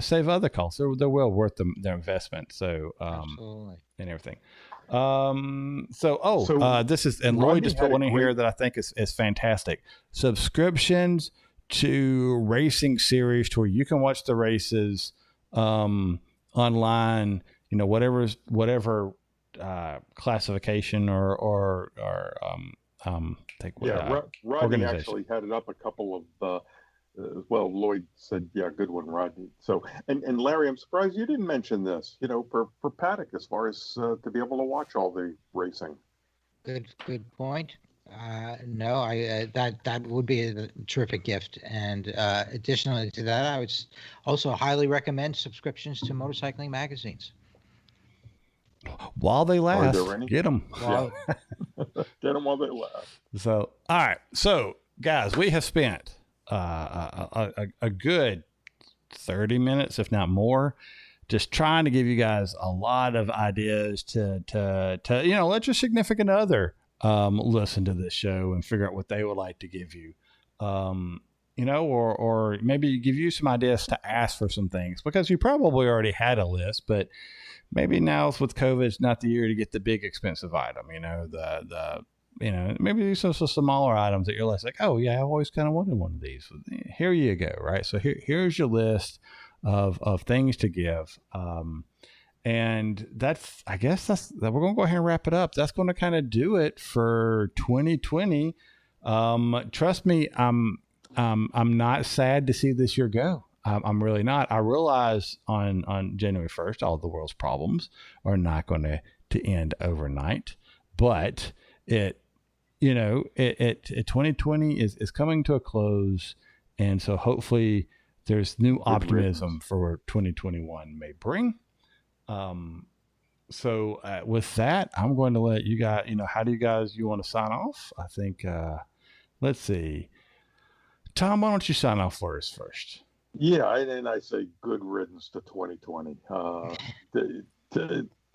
save other costs. They're well worth their investment. So absolutely, and everything. This is, and Lloyd just put one in here that I think is fantastic. Subscriptions to racing series to where you can watch the races online, whatever classification or Rodney actually had it up a couple of Lloyd said, yeah, good one, Rodney. So, and Larry, I'm surprised you didn't mention this, for Paddock, as far as to be able to watch all the racing. Good point. No, that would be a terrific gift. And additionally to that, I would also highly recommend subscriptions to motorcycling magazines. While they last, get them. Yeah. Get them while they last. So, all right. So, guys, we have spent a good 30 minutes, if not more, just trying to give you guys a lot of ideas to let your significant other listen to this show and figure out what they would like to give you, or maybe give you some ideas to ask for some things, because you probably already had a list, but maybe now with COVID, it's not the year to get the big expensive item, maybe some smaller items that you're less like, oh yeah, I've always kind of wanted one of these. Here you go. Right. So here's your list of things to give. And I guess we're going to go ahead and wrap it up. That's going to kind of do it for 2020. Trust me, I'm not sad to see this year go. I'm really not. I realize on January 1st, all the world's problems are not going to end overnight, but 2020 is coming to a close. And so hopefully there's new optimism for what 2021 may bring. With that, I'm going to let you guys, how do you want to sign off? I think, let's see. Tom, why don't you sign off for us first? Yeah, and I say good riddance to 2020.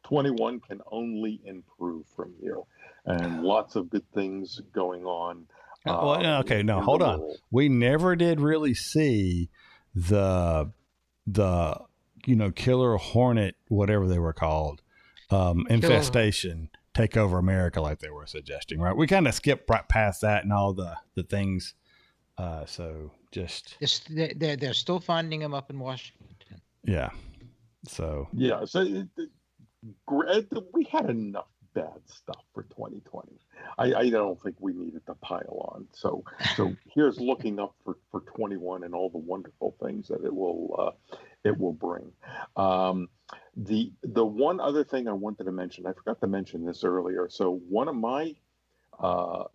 21 can only improve from here, and lots of good things going on. Hold on. We never did really see the killer hornet, whatever they were called, infestation take over America like they were suggesting, right? We kind of skipped right past that and all the things. They're still finding them up in Washington. Yeah. So we had enough bad stuff for 2020. I don't think we needed to pile on. So here's looking up for 21 and all the wonderful things that it will bring. The one other thing I wanted to mention, I forgot to mention this earlier. So one of my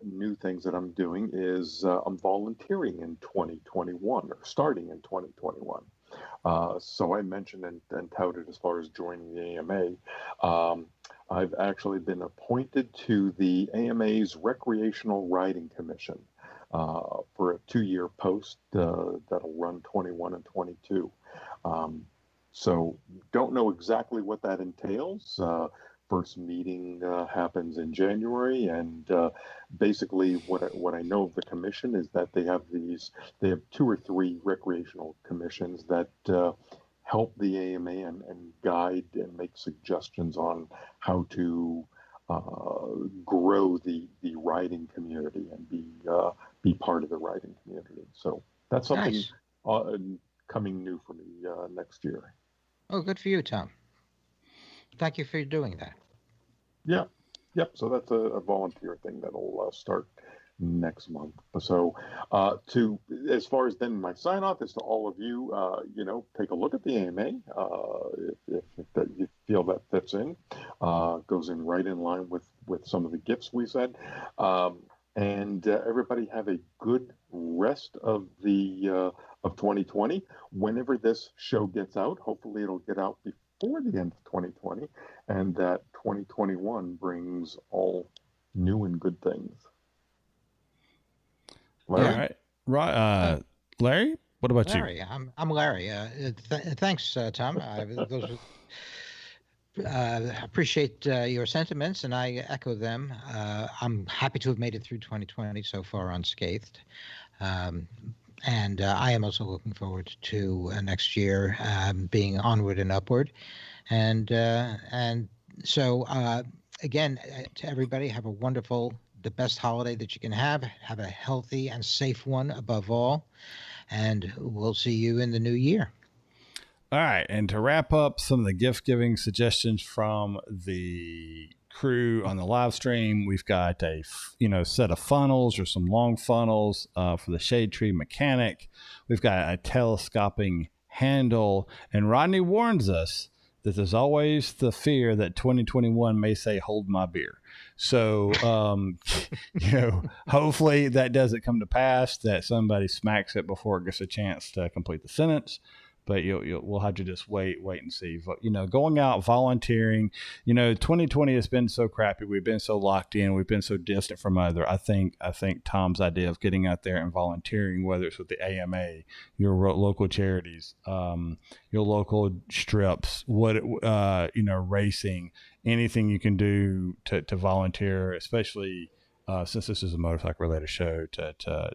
new things that I'm doing is I'm volunteering in 2021, or starting in 2021. So I mentioned and touted as far as joining the AMA. I've actually been appointed to the AMA's Recreational Riding Commission for a 2-year post that'll run 21 and 22. So don't know exactly what that entails. First meeting happens in January, and basically what I know of the commission is that they have 2 or 3 recreational commissions that help the AMA and guide and make suggestions on how to grow the riding community and be part of the riding community. So that's something Nice. Coming new for me next year. Oh, good for you, Tom. Thank you for doing that. Yeah. Yep. So that's a volunteer thing that'll start next month. So as far as then my sign off is to all of you, take a look at the AMA. If that you feel that fits in, goes in right in line with some of the gifts we said. And everybody have a good rest of the of 2020. Whenever this show gets out, hopefully it'll get out before the end of 2020, and that 2021 brings all new and good things. Larry? All right. Right. Larry, what about Larry, you? I'm Larry. Thanks, Tom. Appreciate your sentiments, and I echo them. I'm happy to have made it through 2020 so far unscathed. And I am also looking forward to next year being onward and upward. And so, again, to everybody, have a wonderful, the best holiday that you can have. Have a healthy and safe one above all. And we'll see you in the new year. All right. And to wrap up some of the gift giving suggestions from the crew on the live stream, we've got a set of funnels or some long funnels for the shade tree mechanic. We've got a telescoping handle, and Rodney warns us that there's always the fear that 2021 may say hold my beer. So hopefully that doesn't come to pass, that somebody smacks it before it gets a chance to complete the sentence. But we'll have to just wait and see. But, going out, volunteering, 2020 has been so crappy. We've been so locked in. We've been so distant from other. I think Tom's idea of getting out there and volunteering, whether it's with the AMA, your local charities, your local strips, racing, anything you can do to volunteer, especially since this is a motorcycle related show, to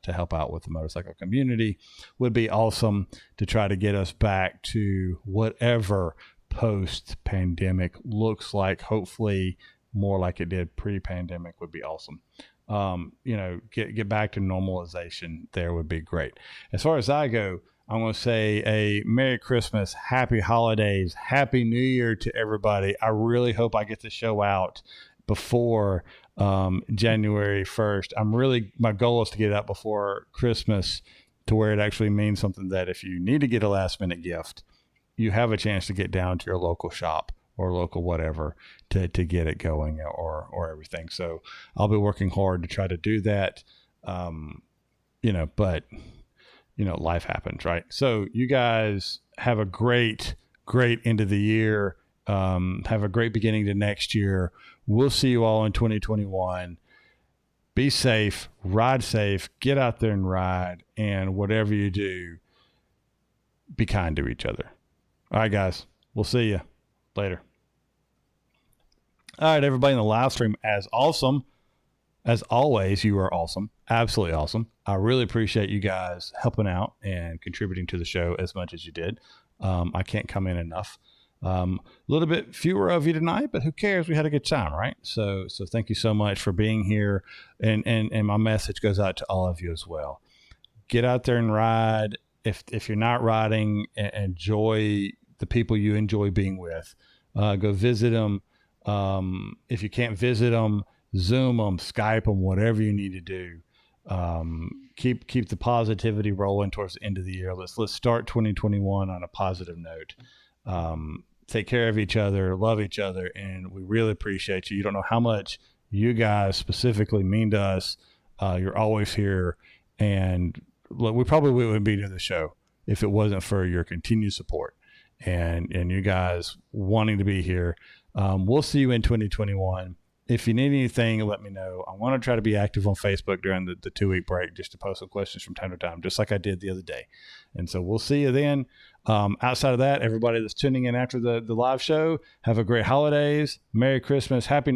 help out with the motorcycle community would be awesome, to try to get us back to whatever post pandemic looks like. Hopefully more like it did pre-pandemic would be awesome. Get back to normalization there would be great. As far as I go, I'm going to say a Merry Christmas, Happy Holidays, Happy New Year to everybody. I really hope I get the show out before January 1st. My goal is to get it out before Christmas, to where it actually means something, that if you need to get a last minute gift, you have a chance to get down to your local shop or local whatever to get it going or everything. So I'll be working hard to try to do that. But life happens, right? So you guys have a great end of the year. Have a great beginning to next year. We'll see you all in 2021. Be safe, ride safe, get out there and ride, and whatever you do, be kind to each other. All right, guys. We'll see you later. All right, everybody in the live stream, as always, you are awesome. Absolutely awesome. I really appreciate you guys helping out and contributing to the show as much as you did. I can't come in enough. A little bit fewer of you tonight, but who cares? We had a good time, right? So thank you so much for being here. And my message goes out to all of you as well. Get out there and ride. If you're not riding, enjoy the people you enjoy being with. Go visit them. If you can't visit them, Zoom them, Skype them, whatever you need to do. Keep the positivity rolling towards the end of the year. Let's start 2021 on a positive note. Take care of each other, love each other, and we really appreciate you. You don't know how much you guys specifically mean to us. You're always here, and look, we probably wouldn't be doing the show if it wasn't for your continued support and you guys wanting to be here. We'll see you in 2021. If you need anything, let me know. I want to try to be active on Facebook during the 2-week break just to post some questions from time to time, just like I did the other day. And so we'll see you then. Outside of that, everybody that's tuning in after the live show, have a great holidays. Merry Christmas. Happy New Year.